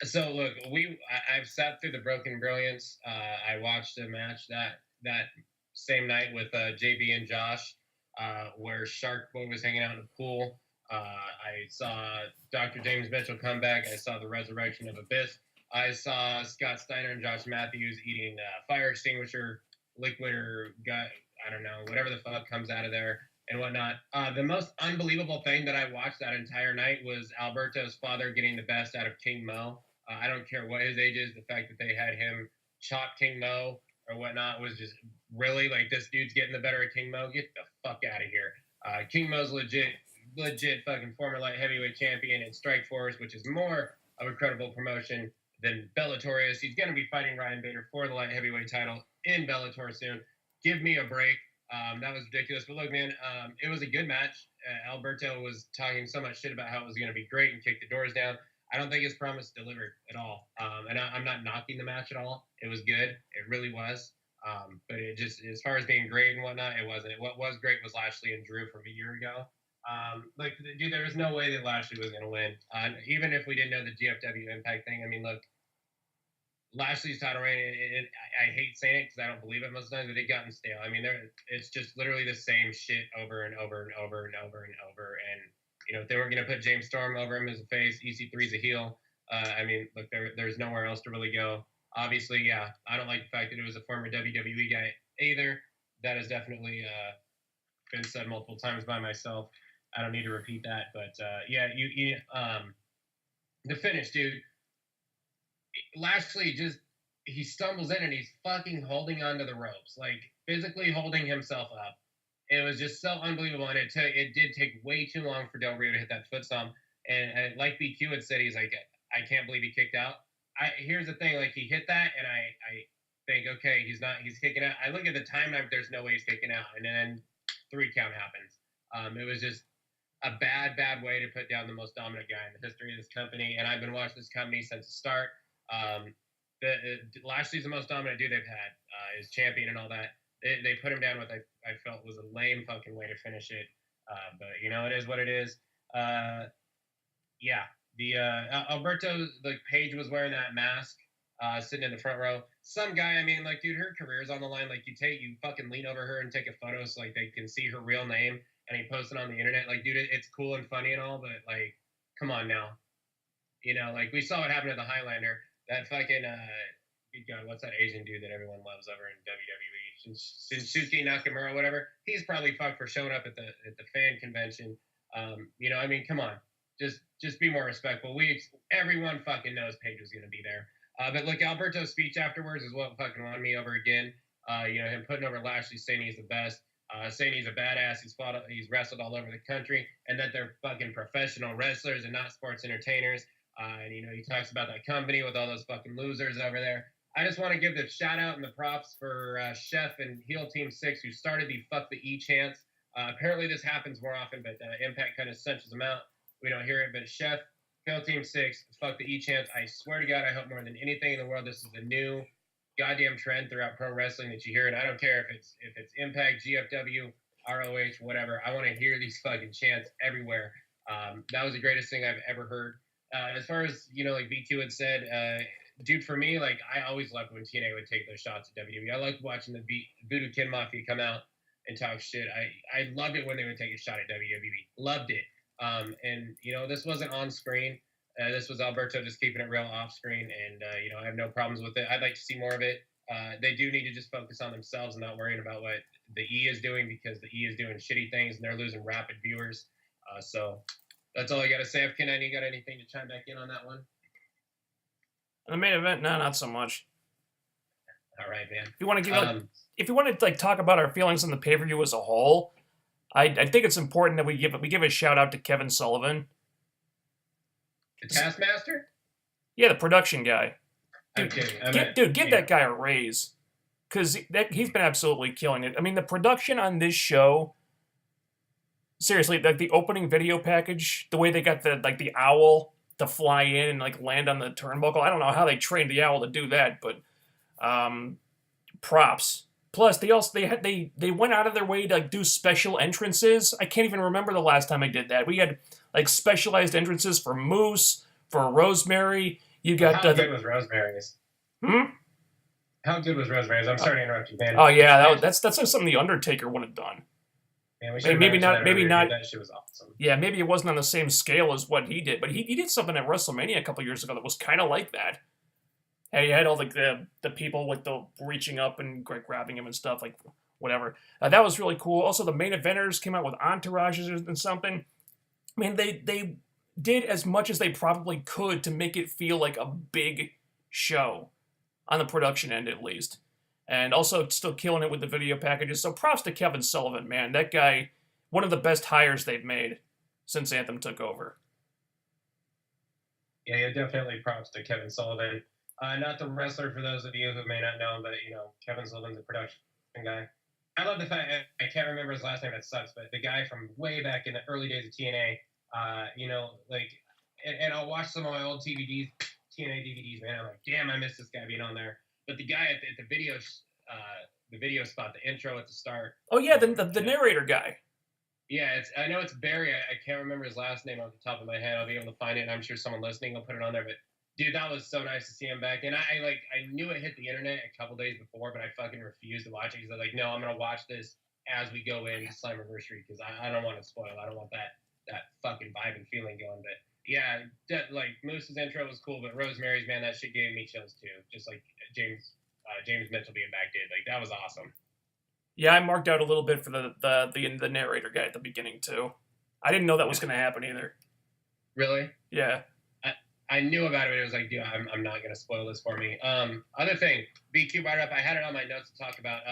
So look, I've sat through the Broken Brilliance. I watched a match that same night with JB and Josh, where Shark Boy was hanging out in the pool. I saw Dr. James Mitchell come back. I saw the resurrection of Abyss. I saw Scott Steiner and Josh Mathews eating fire extinguisher liquid or gut, I don't know, whatever the fuck comes out of there and whatnot. The most unbelievable thing that I watched that entire night was Alberto's father getting the best out of King Mo. I don't care what his age is. The fact that they had him chop King Mo or whatnot was just really like, this dude's getting the better of King Mo. Get the fuck out of here. King Mo's legit fucking former light heavyweight champion in Strikeforce, which is more of a credible promotion than Bellator is. He's going to be fighting Ryan Bader for the light heavyweight title in Bellator soon. Give me a break. That was ridiculous. But look, man, it was a good match. Alberto was talking so much shit about how it was going to be great and kick the doors down. I don't think his promise delivered at all. And I'm not knocking the match at all. It was good. It really was. But it just, as far as being great and whatnot, it wasn't. What was great was Lashley and Drew from a year ago. Dude, there was no way that Lashley was going to win. Even if we didn't know the GFW Impact thing. I mean, look, Lashley's title reign, I hate saying it because I don't believe it most times, but it gotten stale. I mean, it's just literally the same shit over and over and over and over and over. And, you know, if they weren't going to put James Storm over him as a face, EC3's a heel. I mean, look, there's nowhere else to really go. Obviously, yeah, I don't like the fact that it was a former WWE guy either. That has definitely been said multiple times by myself. I don't need to repeat that, but yeah, the finish, dude. Lashley he stumbles in and he's fucking holding onto the ropes, like physically holding himself up. It was just so unbelievable, and it did take way too long for Del Rio to hit that foot stomp. And like BQ had said, he's like, I can't believe he kicked out. Here's the thing, like he hit that, and I think, okay, he's kicking out. I look at the time, and there's no way he's kicking out, and then 3 count happens. It was just a bad way to put down the most dominant guy in the history of this company, and I've been watching this company since the start. Lashley's the most dominant dude they've had, is champion and all that. They put him down with I felt was a lame fucking way to finish it. But you know, it is what it is. Yeah, the Alberto, like Paige was wearing that mask, sitting in the front row. Some guy, I mean, like, dude, her career's on the line. Like, you fucking lean over her and take a photo so like they can see her real name, and he posts it on the internet. Like, dude, it's cool and funny and all, but like, come on now. You know, like we saw what happened to the Highlander. That fucking God, what's that Asian dude that everyone loves over in WWE? Shinsuke Nakamura, whatever. He's probably fucked for showing up at the fan convention. You know, I mean, come on, just be more respectful. Everyone fucking knows Paige was gonna be there. But look, Alberto's speech afterwards is what fucking won me over again. You know, him putting over Lashley, saying he's the best, saying he's a badass, he's wrestled all over the country, and that they're fucking professional wrestlers and not sports entertainers. And, you know, he talks about that company with all those fucking losers over there. I just want to give the shout out and the props for Chef and Heel Team 6 who started the Fuck the E chants. Apparently this happens more often, but Impact kind of cinches them out. We don't hear it, but Chef, Heel Team 6, Fuck the E chants. I swear to God, I hope more than anything in the world this is a new goddamn trend throughout pro wrestling that you hear. And I don't care if it's Impact, GFW, ROH, whatever. I want to hear these fucking chants everywhere. That was the greatest thing I've ever heard. As far as, you know, like B2 had said, dude, for me, like, I always loved when TNA would take those shots at WWE. I liked watching the Voodoo Kid Mafia come out and talk shit. I loved it when they would take a shot at WWE. Loved it. And, you know, this wasn't on screen. This was Alberto just keeping it real off screen. And, you know, I have no problems with it. I'd like to see more of it. They do need to just focus on themselves and not worrying about what the E is doing, because the E is doing shitty things and they're losing rapid viewers. So that's all I got to say. If Ken, you got anything to chime back in on that one? The main event, no, not so much. All right, man. If you want to like talk about our feelings on the pay-per-view as a whole, I think it's important that we give a shout out to Kevin Sullivan, the Taskmaster. Yeah, the production guy. Dude, give yeah. that guy a raise, because he's been absolutely killing it. I mean, the production on this show. Seriously, like the opening video package, the way they got the owl to fly in and like land on the turnbuckle. I don't know how they trained the owl to do that, but props. Plus, they went out of their way to like do special entrances. I can't even remember the last time I did that. We had like specialized entrances for Moose, for Rosemary. You got How good was Rosemary's? How good was Rosemary's? I'm sorry to interrupt you, man. Oh yeah, that's like something the Undertaker would have done. Man, we maybe not. That shit was awesome. Yeah, maybe it wasn't on the same scale as what he did, but he did something at WrestleMania a couple years ago that was kind of like that. And he had all the people like the reaching up and grabbing him and stuff, like whatever. That was really cool. Also, the main eventers came out with entourages and something. I mean, they did as much as they probably could to make it feel like a big show on the production end, at least. And also still killing it with the video packages. So props to Kevin Sullivan, man. That guy, one of the best hires they've made since Anthem took over. Yeah, definitely props to Kevin Sullivan. Not the wrestler, for those of you who may not know him, but, Kevin Sullivan's a production guy. I love the fact, I can't remember his last name, that sucks, but the guy from way back in the early days of TNA, and I'll watch some of my old TNA DVDs, man. I'm like, damn, I miss this guy being on there. But the guy at the video spot, the intro at the start. Oh yeah, the narrator guy. Yeah, I know it's Barry. I can't remember his last name off the top of my head. I'll be able to find it, and I'm sure someone listening will put it on there. But dude, that was so nice to see him back. And I knew it hit the internet a couple days before, but I fucking refused to watch it because I was like, no, I'm gonna watch this as we go into Slammiversary because I don't want to spoil. I don't want that fucking vibe and feeling going. But yeah, Moose's intro was cool, but Rosemary's, man, that shit gave me chills too. Just like James Mitchell being back did. Like, that was awesome. Yeah, I marked out a little bit for the narrator guy at the beginning too. I didn't know that was going to happen either. Really? Yeah. I knew about it, but it was like, dude, I'm not going to spoil this for me. Other thing, BQ brought it up. I had it on my notes to talk about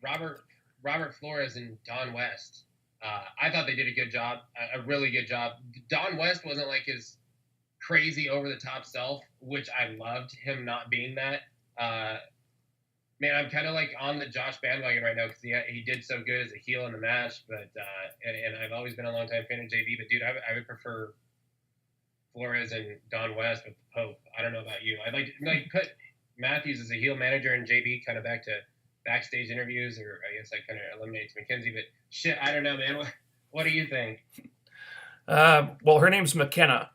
Robert Flores and Don West. I thought they did a good job, a really good job. Don West wasn't like his crazy over-the-top self, which I loved him not being that. Man, I'm kind of like on the Josh bandwagon right now because he did so good as a heel in the match, but and I've always been a long-time fan of JB, but dude, I would prefer Flores and Don West with the Pope. I don't know about you. I'd like to put Mathews as a heel manager and JB kind of back to backstage interviews, or I guess that kind of eliminates McKenzie, but shit, I don't know, man. What do you think? Well, her name's McKenna,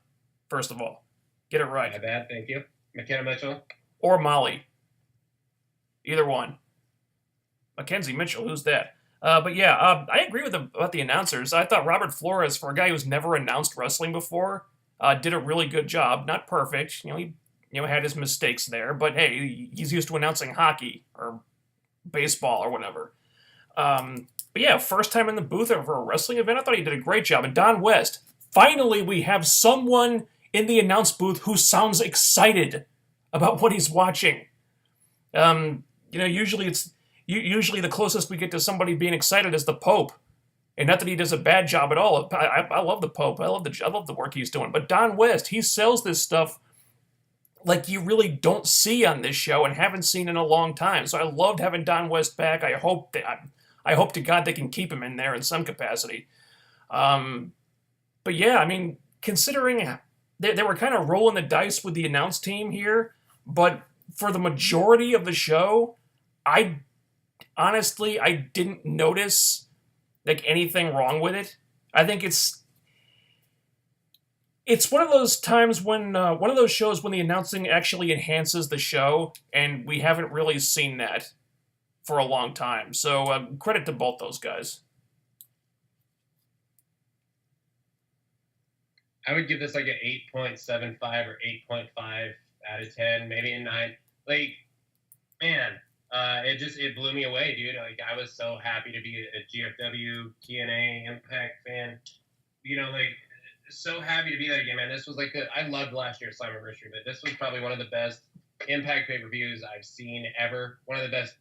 first of all. Get it right. My bad, thank you. McKenna Mitchell? Or Molly. Either one. Mackenzie Mitchell, who's that? But yeah, I agree with about the announcers. I thought Robert Flores, for a guy who's never announced wrestling before, did a really good job. Not perfect. He had his mistakes there, but hey, he's used to announcing hockey or baseball or whatever. But yeah, first time in the booth for a wrestling event, I thought he did a great job. And Don West, finally we have someone in the announce booth who sounds excited about what he's watching. Usually usually the closest we get to somebody being excited is the Pope. And not that he does a bad job at all. I love the Pope. I love the work he's doing. But Don West, he sells this stuff like you really don't see on this show and haven't seen in a long time. So I loved having Don West back. I hope to God they can keep him in there in some capacity. But yeah, I mean, considering they were kind of rolling the dice with the announce team here, but for the majority of the show, I didn't notice like anything wrong with it. I think it's one of those times when one of those shows when the announcing actually enhances the show, and we haven't really seen that for a long time. So credit to both those guys. I would give this like an 8.75 or 8.5 out of 10, maybe a 9. Like, man, it blew me away, dude. Like, I was so happy to be a GFW, TNA, Impact fan. So happy to be there again, man. This was I loved last year's Slammiversary, but this was probably one of the best Impact pay-per-views I've seen ever. One of the best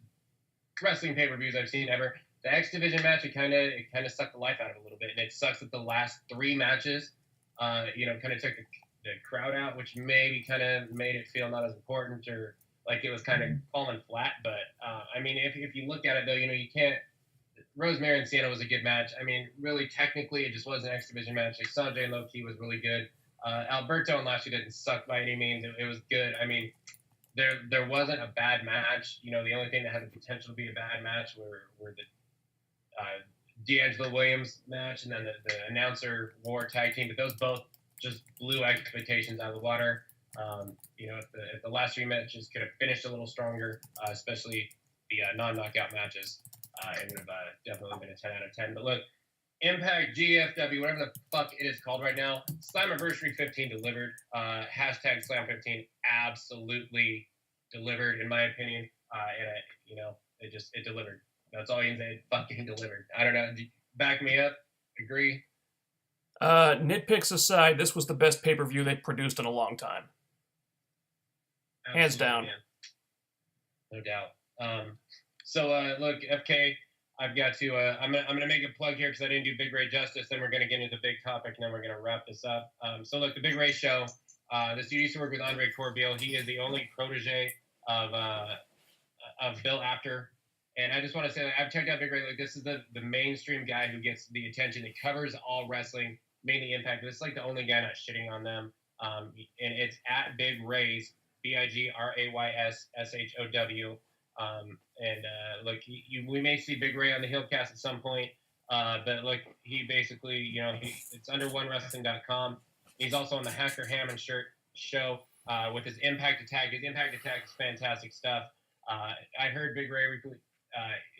wrestling pay-per-views I've seen ever. The X Division match, it kind of sucked the life out of it a little bit, and it sucks that the last 3 matches, kind of took the crowd out, which maybe kind of made it feel not as important or like it was kind of falling flat. But I mean, if you look at it though, you can't. Rosemary and Sienna was a good match. I mean, really, technically, it just was an X Division match. Like, Sanjay and Low-Key was really good. Alberto and Lashley didn't suck by any means. It was good. I mean, there wasn't a bad match. The only thing that had the potential to be a bad match were the D'Angelo Williams match and then the announcer war tag team. But those both just blew expectations out of the water. If the last 3 matches could have finished a little stronger, especially the non-knockout matches, it would have definitely been a 10 out of 10. But look, Impact, GFW, whatever the fuck it is called right now, Slammiversary 15 delivered. Hashtag Slam 15 absolutely delivered, in my opinion. It delivered. That's all you can say. It fucking delivered. I don't know. Back me up. Agree? Nitpicks aside, this was the best pay-per-view they've produced in a long time. Hands down. Man. No doubt. Look, FK, I've got to. I'm gonna make a plug here because I didn't do Big Ray justice. Then we're gonna get into the big topic, and then we're gonna wrap this up. Look, the Big Ray show. This dude used to work with Andre Corbeil. He is the only protege of Bill Apter. And I just want to say, I've checked out Big Ray. Like, this is the mainstream guy who gets the attention. He covers all wrestling, mainly Impact. This is like the only guy not shitting on them. And it's at Big Rays, BIGRAYSSHOW. Look, we may see Big Ray on the HeelCast at some point. But look, he basically, it's under onewrestling.com. He's also on the Hacker Hammond show with his Impact Attack. His Impact Attack is fantastic stuff. I heard Big Ray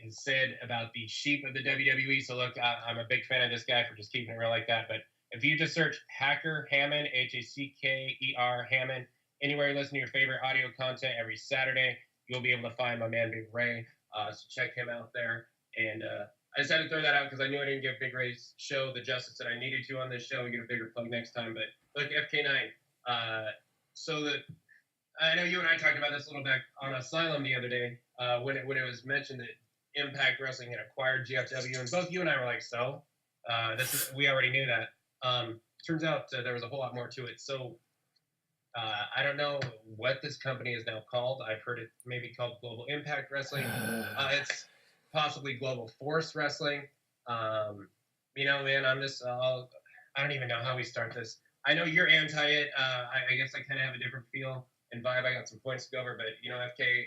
has said about the sheep of the WWE. So look, I'm a big fan of this guy for just keeping it real like that. But if you just search Hacker Hammond, HACKER Hammond, anywhere you listen to your favorite audio content every Saturday, you'll be able to find my man Big Ray. So check him out there. And I just had to throw that out because I knew I didn't give Big Ray's show the justice that I needed to on this show. We get a bigger plug next time. But look, FK9. I know you and I talked about this a little bit on Asylum the other day when it was mentioned that Impact Wrestling had acquired GFW, and both you and I were like, we already knew that. Turns out there was a whole lot more to it. So I don't know what this company is now called. I've heard it maybe called Global Impact Wrestling. It's possibly Global Force Wrestling. Man, I don't even know how we start this. I know you're anti it. I guess I kind of have a different feel and vibe. I got some points to go over, but FK,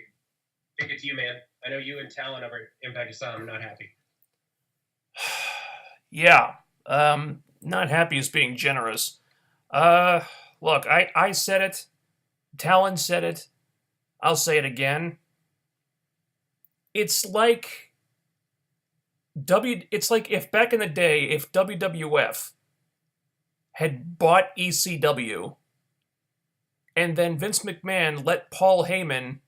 take it to you, man. I know you and Talon over at Impact Asylum are not happy. Yeah, not happy is being generous. Look, I said it. Talon said it. I'll say it again. It's like if back in the day, if WWF had bought ECW, and then Vince McMahon let Paul Heyman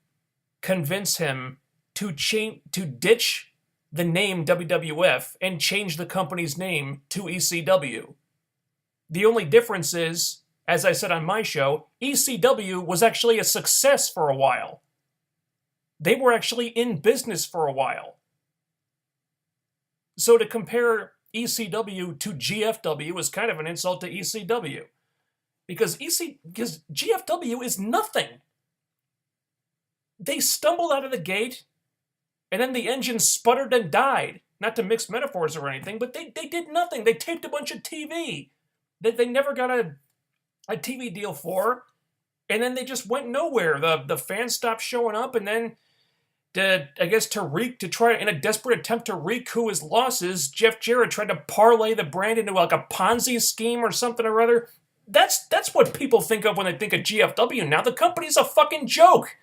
convince him to ditch the name WWF and change the company's name to ECW. The only difference is, as I said on my show, ECW was actually a success for a while. They were actually in business for a while. So to compare ECW to GFW is kind of an insult to ECW. Because GFW is nothing. They stumbled out of the gate, and then the engine sputtered and died. Not to mix metaphors or anything, but they did nothing. They taped a bunch of TV that they never got a TV deal for, and then they just went nowhere. The fans stopped showing up, and then to try in a desperate attempt to recoup his losses, Jeff Jarrett tried to parlay the brand into like a Ponzi scheme or something or other. That's what people think of when they think of GFW now. The company's a fucking joke.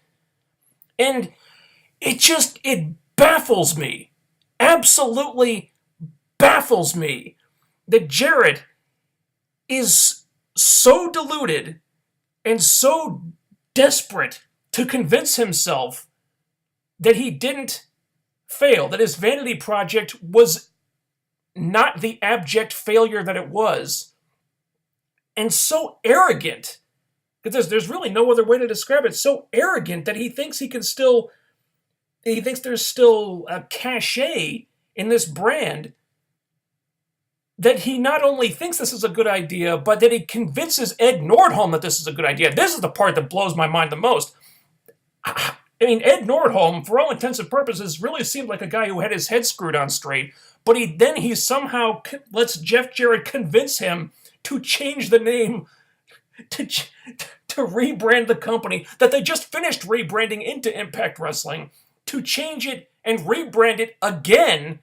And it baffles me. Absolutely baffles me that Jarrett is so deluded and so desperate to convince himself that he didn't fail, that his vanity project was not the abject failure that it was, and so arrogant, because there's really no other way to describe it, so arrogant that he thinks there's still a cachet in this brand, that he not only thinks this is a good idea, but that he convinces Ed Nordholm that this is a good idea. This is the part that blows my mind the most. I mean, Ed Nordholm, for all intents and purposes, really seemed like a guy who had his head screwed on straight, but he somehow lets Jeff Jarrett convince him to change the name, to rebrand the company that they just finished rebranding into Impact Wrestling, to change it and rebrand it again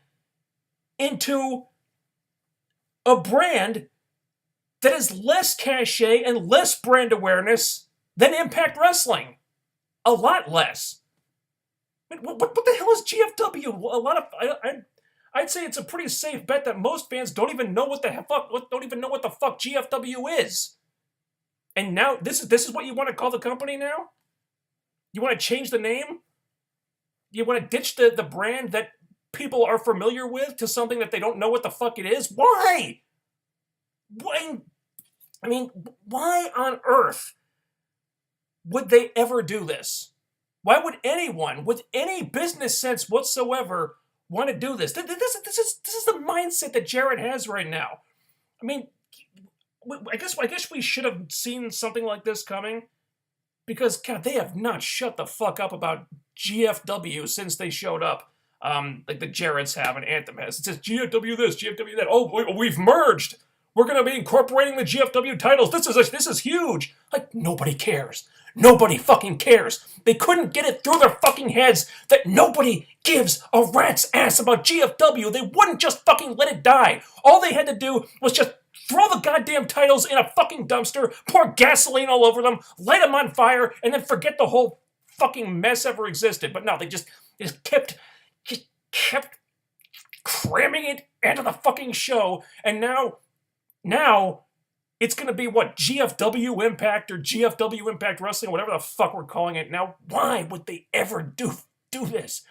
into a brand that has less cachet and less brand awareness than Impact Wrestling. A lot less. I mean, what the hell is GFW? A lot of I'd say it's a pretty safe bet that most fans don't even know what the fuck GFW is. And now this is what you want to call the company now? You want to change the name? You want to ditch the brand that people are familiar with to something that they don't know what the fuck it is? Why? Why? I mean, why on earth would they ever do this? Why would anyone with any business sense whatsoever want to do this? This is the mindset that Jarrett has right now. I mean, I guess we should have seen something like this coming, because God, they have not shut the fuck up about GFW since they showed up. Like the Jarretts have and Anthem has. It says GFW this, GFW that. Oh, we've merged. We're gonna be incorporating the GFW titles. This is huge. Like, nobody cares. Nobody fucking cares. They couldn't get it through their fucking heads that nobody gives a rat's ass about GFW. They wouldn't just fucking let it die. All they had to do was just throw the goddamn titles in a fucking dumpster, pour gasoline all over them, light them on fire, and then forget the whole fucking mess ever existed. But no, they just kept cramming it into the fucking show, and now it's going to be what, GFW Impact or GFW Impact Wrestling, whatever the fuck we're calling it now. Why would they ever do this?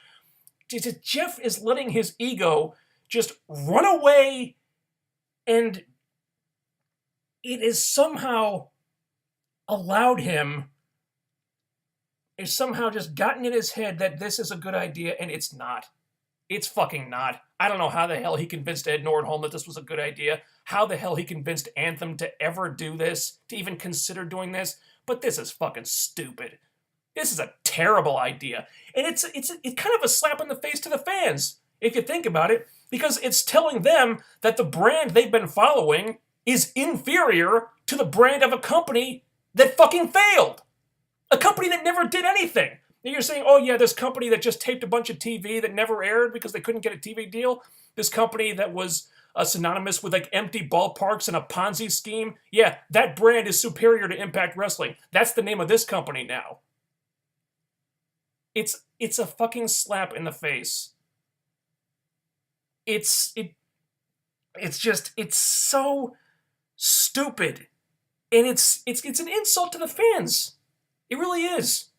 Jeff is letting his ego just run away, and it is somehow allowed him, it's somehow just gotten in his head that this is a good idea, and it's not. It's fucking not. I don't know how the hell he convinced Ed Nordholm that this was a good idea, how the hell he convinced Anthem to ever do this, to even consider doing this, but this is fucking stupid. This is a terrible idea, and it's kind of a slap in the face to the fans, if you think about it, because it's telling them that the brand they've been following is inferior to the brand of a company that fucking failed. A company that never did anything. You're saying, oh yeah, this company that just taped a bunch of TV that never aired because they couldn't get a TV deal. This company that was synonymous with like empty ballparks and a Ponzi scheme. Yeah, that brand is superior to Impact Wrestling. That's the name of this company now. It's a fucking slap in the face. It's so stupid, and it's an insult to the fans. It really is,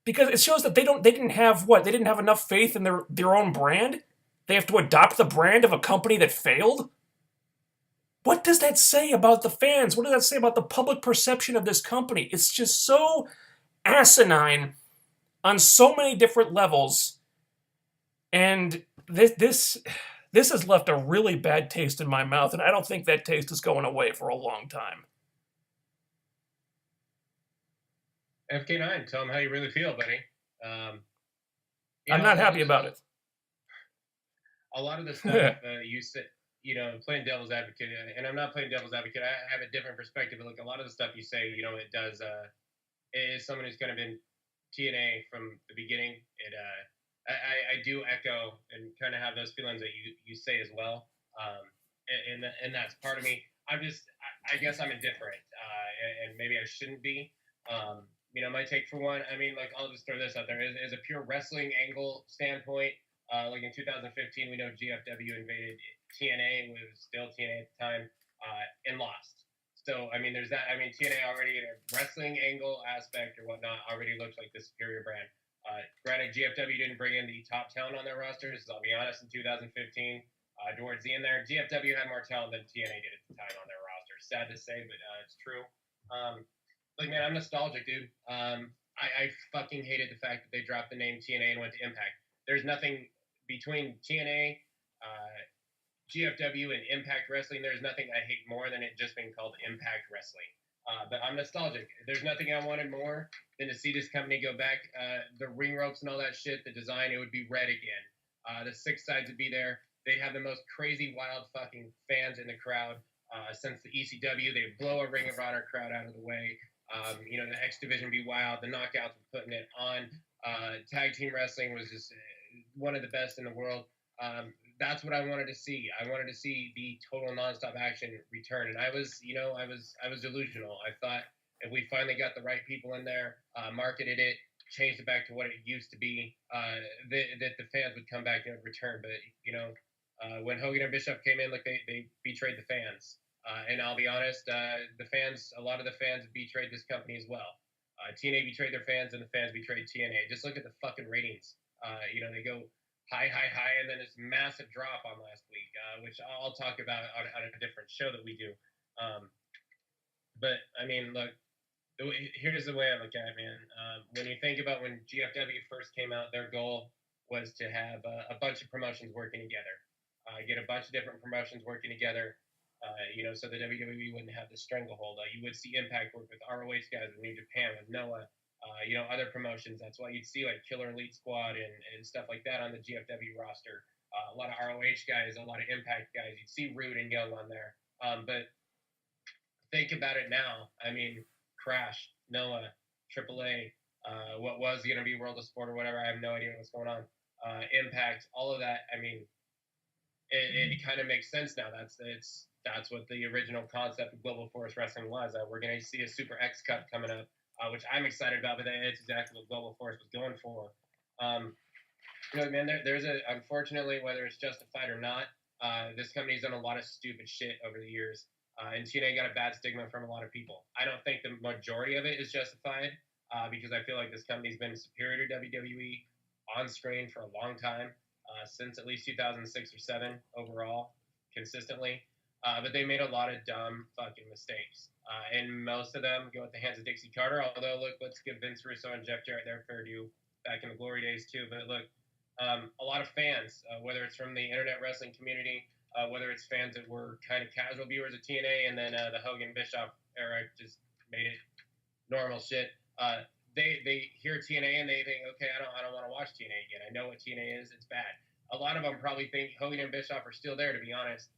because it shows that they didn't have enough faith in their own brand. They have to adopt the brand of a company that failed. What does that say about the fans? What does that say about the public perception of this company? It's just so asinine on so many different levels, and this has left a really bad taste in my mouth, and I don't think that taste is going away for a long time. FK9, tell them how you really feel, buddy. I'm not happy about it. A lot of the stuff you said, playing devil's advocate, and I'm not playing devil's advocate. I have a different perspective. Like, a lot of the stuff you say, it does. As someone who's kind of been TNA from the beginning, I do echo and kind of have those feelings that you say as well. And that's part of me. I guess I'm indifferent, and maybe I shouldn't be. My take for one, I'll just throw this out there. As a pure wrestling angle standpoint, like in 2015, we know GFW invaded TNA, was still TNA at the time, and lost. So, there's that. TNA already in a wrestling angle aspect or whatnot already looks like the superior brand. Granted, GFW didn't bring in the top talent on their rosters. I'll be honest, in 2015, towards the end there, GFW had more talent than TNA did at the time on their roster. Sad to say, but it's true. Man, I'm nostalgic, dude. I fucking hated the fact that they dropped the name TNA and went to Impact. There's nothing between TNA, GFW, and Impact Wrestling. There's nothing I hate more than it just being called Impact Wrestling. But I'm nostalgic. There's nothing I wanted more than to see this company go back. The ring ropes and all that shit, the design, it would be red again. The six sides would be there. They'd have the most crazy, wild fucking fans in the crowd. Since the ECW, they'd blow a Ring of Honor crowd out of the way. The X Division be wild. The Knockouts were putting it on. Tag team wrestling was just one of the best in the world. That's what I wanted to see. I wanted to see the total nonstop action return, and I was delusional. I thought if we finally got the right people in there, marketed it, changed it back to what it used to be, that the fans would come back and return. But when Hogan and Bischoff came in, like they betrayed the fans. And I'll be honest, a lot of the fans betrayed this company as well. TNA betrayed their fans, and the fans betrayed TNA. Just look at the fucking ratings. They go high, and then this massive drop on last week, which I'll talk about on a different show that we do. But I mean, look, here's the way I look at it, man. When you think about when GFW first came out, their goal was to have a bunch of promotions working together, get a bunch of different promotions working together. So the WWE wouldn't have the stranglehold. You would see Impact work with ROH guys, with New Japan, with Noah, other promotions. That's why you'd see like Killer Elite Squad and stuff like that on the GFW roster. A lot of ROH guys, a lot of Impact guys. You'd see Rude and Young on there. But think about it now. I mean, Crash, Noah, AAA, what was going to be World of Sport or whatever. I have no idea what's going on. Impact, all of that. I mean, it kind of makes sense now. That's what the original concept of Global Force Wrestling was. We're going to see a Super X Cup coming up, which I'm excited about, but it's exactly what Global Force was going for. Man, there's unfortunately, whether it's justified or not, this company's done a lot of stupid shit over the years, and TNA got a bad stigma from a lot of people. I don't think the majority of it is justified, because I feel like this company's been superior to WWE on screen for a long time, since at least 2006 or 7 overall, consistently. But they made a lot of dumb fucking mistakes. And most of them go at the hands of Dixie Carter. Although, look, let's give Vince Russo and Jeff Jarrett their fair due back in the glory days, too. But look, a lot of fans, whether it's from the internet wrestling community, whether it's fans that were kind of casual viewers of TNA, and then the Hogan Bischoff era just made it normal shit. They hear TNA and they think, okay, I don't want to watch TNA again. I know what TNA is. It's bad. A lot of them probably think Hogan and Bischoff are still there, to be honest.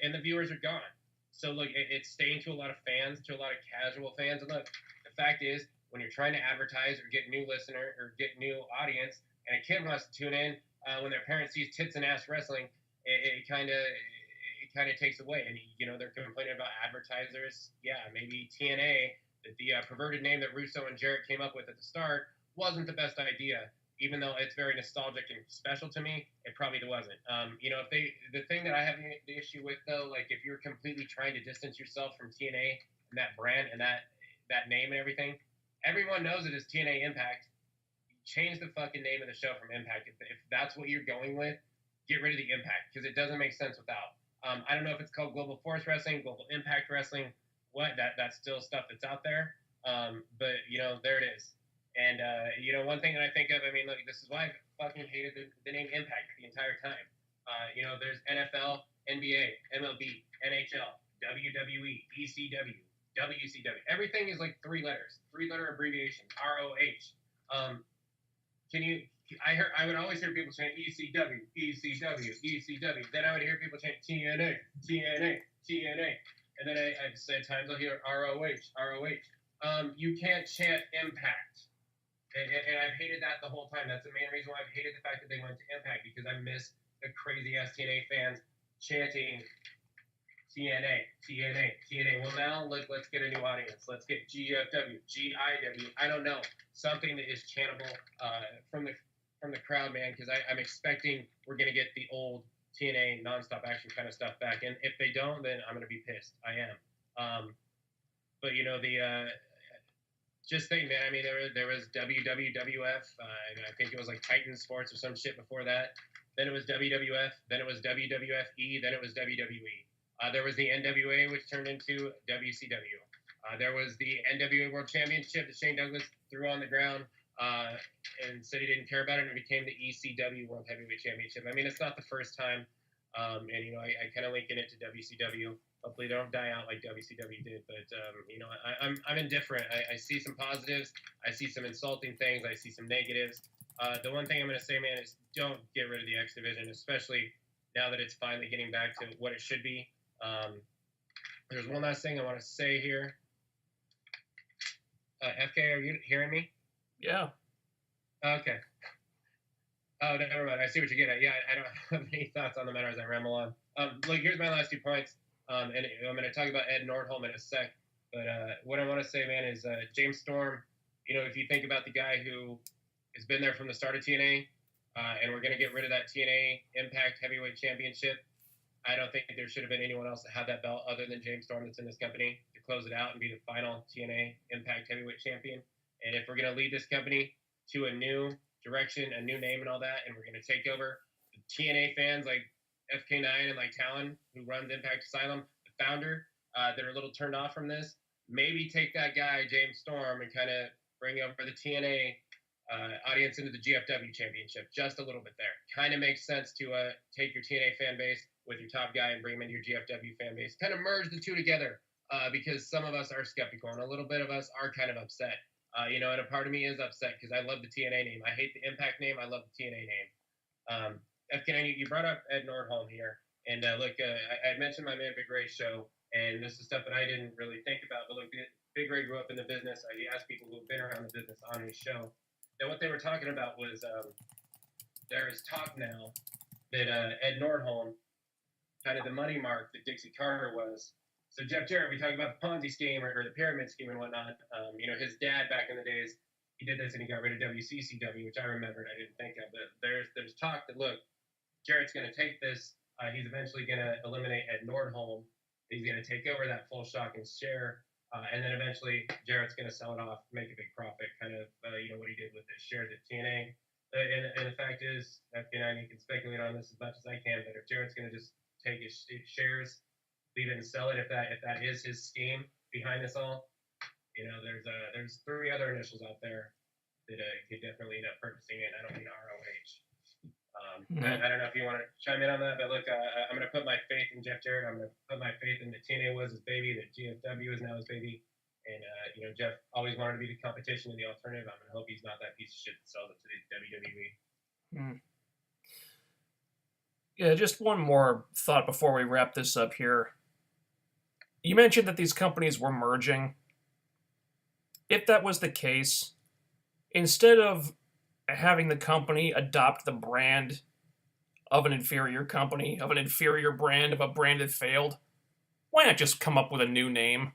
And the viewers are gone. So look, it's staying to a lot of fans, to a lot of casual fans. And look, the fact is, when you're trying to advertise or get new listener or get new audience, and a kid wants to tune in when their parent sees tits and ass wrestling, it kind of takes away. And they're complaining about advertisers. Yeah, maybe TNA, the perverted name that Russo and Jarrett came up with at the start, wasn't the best idea. Even though it's very nostalgic and special to me, it probably wasn't. The thing that I have the issue with, though, like if you're completely trying to distance yourself from TNA and that brand and that name and everything, everyone knows it is TNA Impact. Change the fucking name of the show from Impact. If that's what you're going with, get rid of the Impact, because it doesn't make sense without. I don't know if it's called Global Force Wrestling, Global Impact Wrestling, that's still stuff that's out there. But there it is. And, one thing that I think of, I mean, look, this is why I fucking hated the name Impact the entire time. There's NFL, NBA, MLB, NHL, WWE, ECW, WCW. Everything is like 3 letters, 3-letter abbreviation, ROH. I would always hear people saying ECW, ECW, ECW. Then I would hear people chant TNA, TNA, TNA. And then I'd say times I'll hear ROH, ROH. You can't chant Impact. And I've hated that the whole time. That's the main reason why I've hated the fact that they went to Impact, because I miss the crazy-ass TNA fans chanting TNA, TNA, TNA. Well, now let's get a new audience. Let's get GFW, GIW. I don't know. Something that is chantable from the crowd, man, because I'm expecting we're going to get the old TNA nonstop action kind of stuff back. And if they don't, then I'm going to be pissed. I am. But, just think, man. I mean, there was WWWF, and I think it was like Titan Sports or some shit before that. Then it was WWF. Then it was WWFE. Then it was WWE. There was the NWA, which turned into WCW. There was the NWA World Championship that Shane Douglas threw on the ground and said he didn't care about it, and it became the ECW World Heavyweight Championship. I mean, it's not the first time, and I kind of linking it to WCW. Hopefully they don't die out like WCW did, but I'm indifferent. I see some positives, I see some insulting things, I see some negatives. The one thing I'm going to say, man, is don't get rid of the X Division, especially now that it's finally getting back to what it should be. There's one last thing I want to say here. FK, are you hearing me? Yeah. Okay. Oh, never mind. I see what you're getting at. Yeah, I don't have any thoughts on the matter as I ramble on. Look, here's my last 2 points. And I'm going to talk about Ed Nordholm in a sec. But what I want to say, man, is James Storm. If you think about the guy who has been there from the start of TNA, and we're going to get rid of that TNA Impact Heavyweight Championship, I don't think there should have been anyone else that had that belt other than James Storm that's in this company to close it out and be the final TNA Impact Heavyweight Champion. And if we're going to lead this company to a new direction, a new name and all that, and we're going to take over the TNA fans like FK9 and like Talon, who runs Impact Asylum, the founder, that are a little turned off from this, maybe take that guy, James Storm, and kind of bring over the TNA audience into the GFW championship just a little bit there. Kind of makes sense to take your TNA fan base with your top guy and bring him into your GFW fan base. Kind of merge the two together because some of us are skeptical and a little bit of us are kind of upset. And a part of me is upset because I love the TNA name. I hate the Impact name. I love the TNA name. FK9, you brought up Ed Nordholm here. And look, I mentioned my man Big Ray's show, and this is stuff that I didn't really think about. But look, Big Ray grew up in the business. I asked people who have been around the business on his show. And what they were talking about was there is talk now that Ed Nordholm, kind of the money mark that Dixie Carter was. So Jeff Jarrett, we talk about the Ponzi scheme or the pyramid scheme and whatnot. His dad back in the days, he did this and he got rid of WCCW, which I remembered. I didn't think of. But there's talk that, look, Jarrett's going to take this. He's eventually going to eliminate Ed Nordholm. He's going to take over that full shock and share. And then eventually Jarrett's going to sell it off, make a big profit, kind of, what he did with his shares at TNA. And the fact is, FK9, you can speculate on this as much as I can, but if Jarrett's going to just take his shares, leave it and sell it, if that is his scheme behind this all, there's 3 other initials out there that could definitely end up purchasing it. I don't mean ROH. I don't know if you want to chime in on that, but look, I'm going to put my faith in Jeff Jarrett. I'm going to put my faith in that TNA was his baby, that GFW is now his baby. And, Jeff always wanted to be the competition and the alternative. I'm going to hope he's not that piece of shit that sells it to the WWE. Yeah, just one more thought before we wrap this up here. You mentioned that these companies were merging. If that was the case, instead of having the company adopt the brand of an inferior company, of an inferior brand, of a brand that failed, why not just come up with a new name?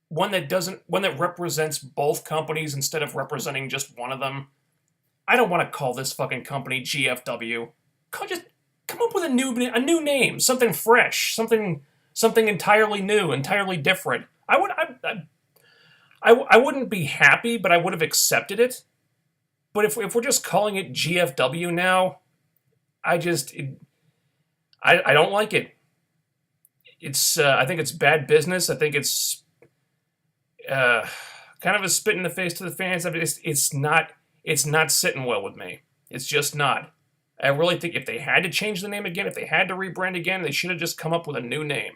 One that represents both companies instead of representing just one of them. I don't want to call this fucking company GFW. Just come up with a new name, something fresh, something entirely new, entirely different. I wouldn't be happy, but I would have accepted it. But if we're just calling it GFW now, I don't like it. It's I think it's bad business. I think it's kind of a spit in the face to the fans. I mean, it's not sitting well with me. It's just not. I really think if they had to change the name again, if they had to rebrand again, they should have just come up with a new name.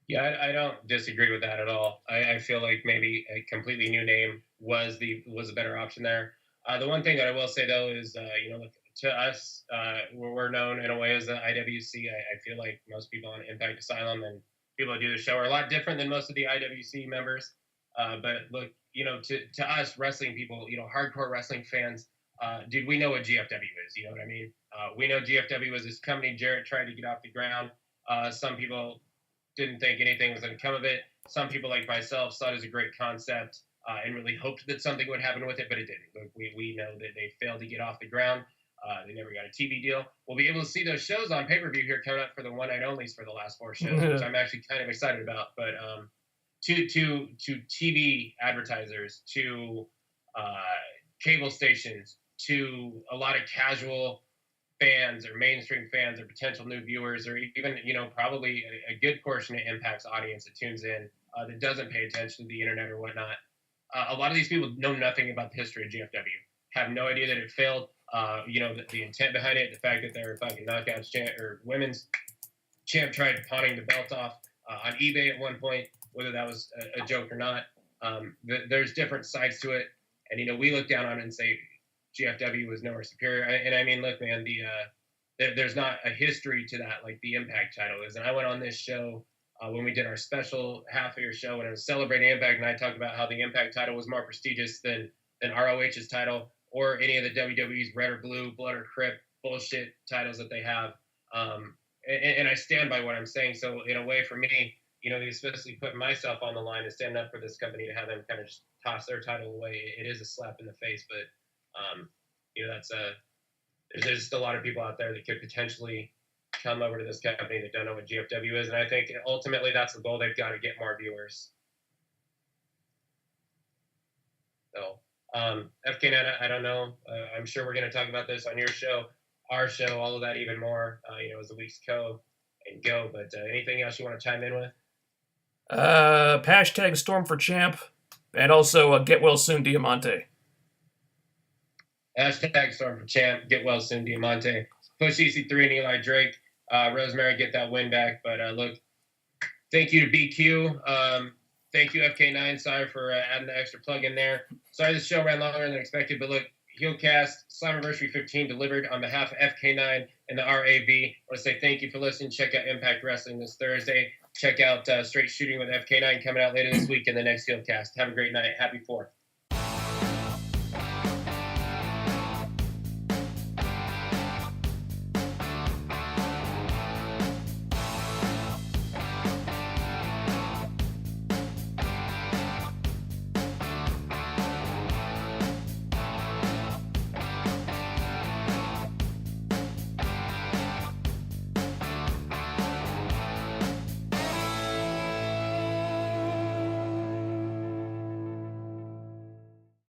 Yeah, I don't disagree with that at all. I feel like maybe a completely new name was a better option there. The one thing that I will say though is, to us, we're known in a way as the IWC. I feel like most people on Impact Asylum and people who do the show are a lot different than most of the IWC members. But look, to us wrestling people, hardcore wrestling fans, dude, we know what GFW is. You know what I mean? We know GFW was this company Jarrett tried to get off the ground. Some people didn't think anything was going to come of it. Some people, like myself, saw it as a great concept and really hoped that something would happen with it, but it didn't. Look, we know that they failed to get off the ground. They never got a TV deal. We'll be able to see those shows on pay-per-view here coming up for the one-night onlys for the last 4 shows, which I'm actually kind of excited about. But to TV advertisers, to cable stations, to a lot of casual fans or mainstream fans or potential new viewers, or even, probably a good portion of Impact's audience that tunes in that doesn't pay attention to the internet or whatnot. A lot of these people know nothing about the history of GFW, have no idea that it failed. The intent behind it, the fact that their fucking knockouts champ or women's champ tried pawning the belt off on eBay at one point, whether that was a joke or not. There's different sides to it. And, we look down on it and say GFW was nowhere superior. And I mean, look, man, there's not a history to that like the Impact title is. And I went on this show when we did our special half-year show when I was celebrating Impact, and I talked about how the Impact title was more prestigious than ROH's title or any of the WWE's Red or Blue, Blood or Crip bullshit titles that they have. and I stand by what I'm saying. So in a way, for me, especially putting myself on the line and standing up for this company to have them kind of just toss their title away, it is a slap in the face. But there's just a lot of people out there that could potentially come over to this company that don't know what GFW is, and I think ultimately that's the goal. They've got to get more viewers. So FK9, I don't know. I'm sure we're going to talk about this on your show, our show, all of that even more, as the weeks go. But anything else you want to chime in with? Hashtag Storm for Champ, and also get well soon, Diamante. Hashtag Storm for Champ, get well soon, Diamante. Push EC3 and Eli Drake. Rosemary, get that win back. But look, thank you to BQ. Thank you, FK9. Sorry for adding the extra plug in there. Sorry this show ran longer than expected, but look, HeelCast, Slammiversary 15 delivered on behalf of FK9 and the RAV. I want to say thank you for listening. Check out Impact Wrestling this Thursday. Check out Straight Shooting with FK9 coming out later this week in the next HeelCast. Have a great night. Happy 4th.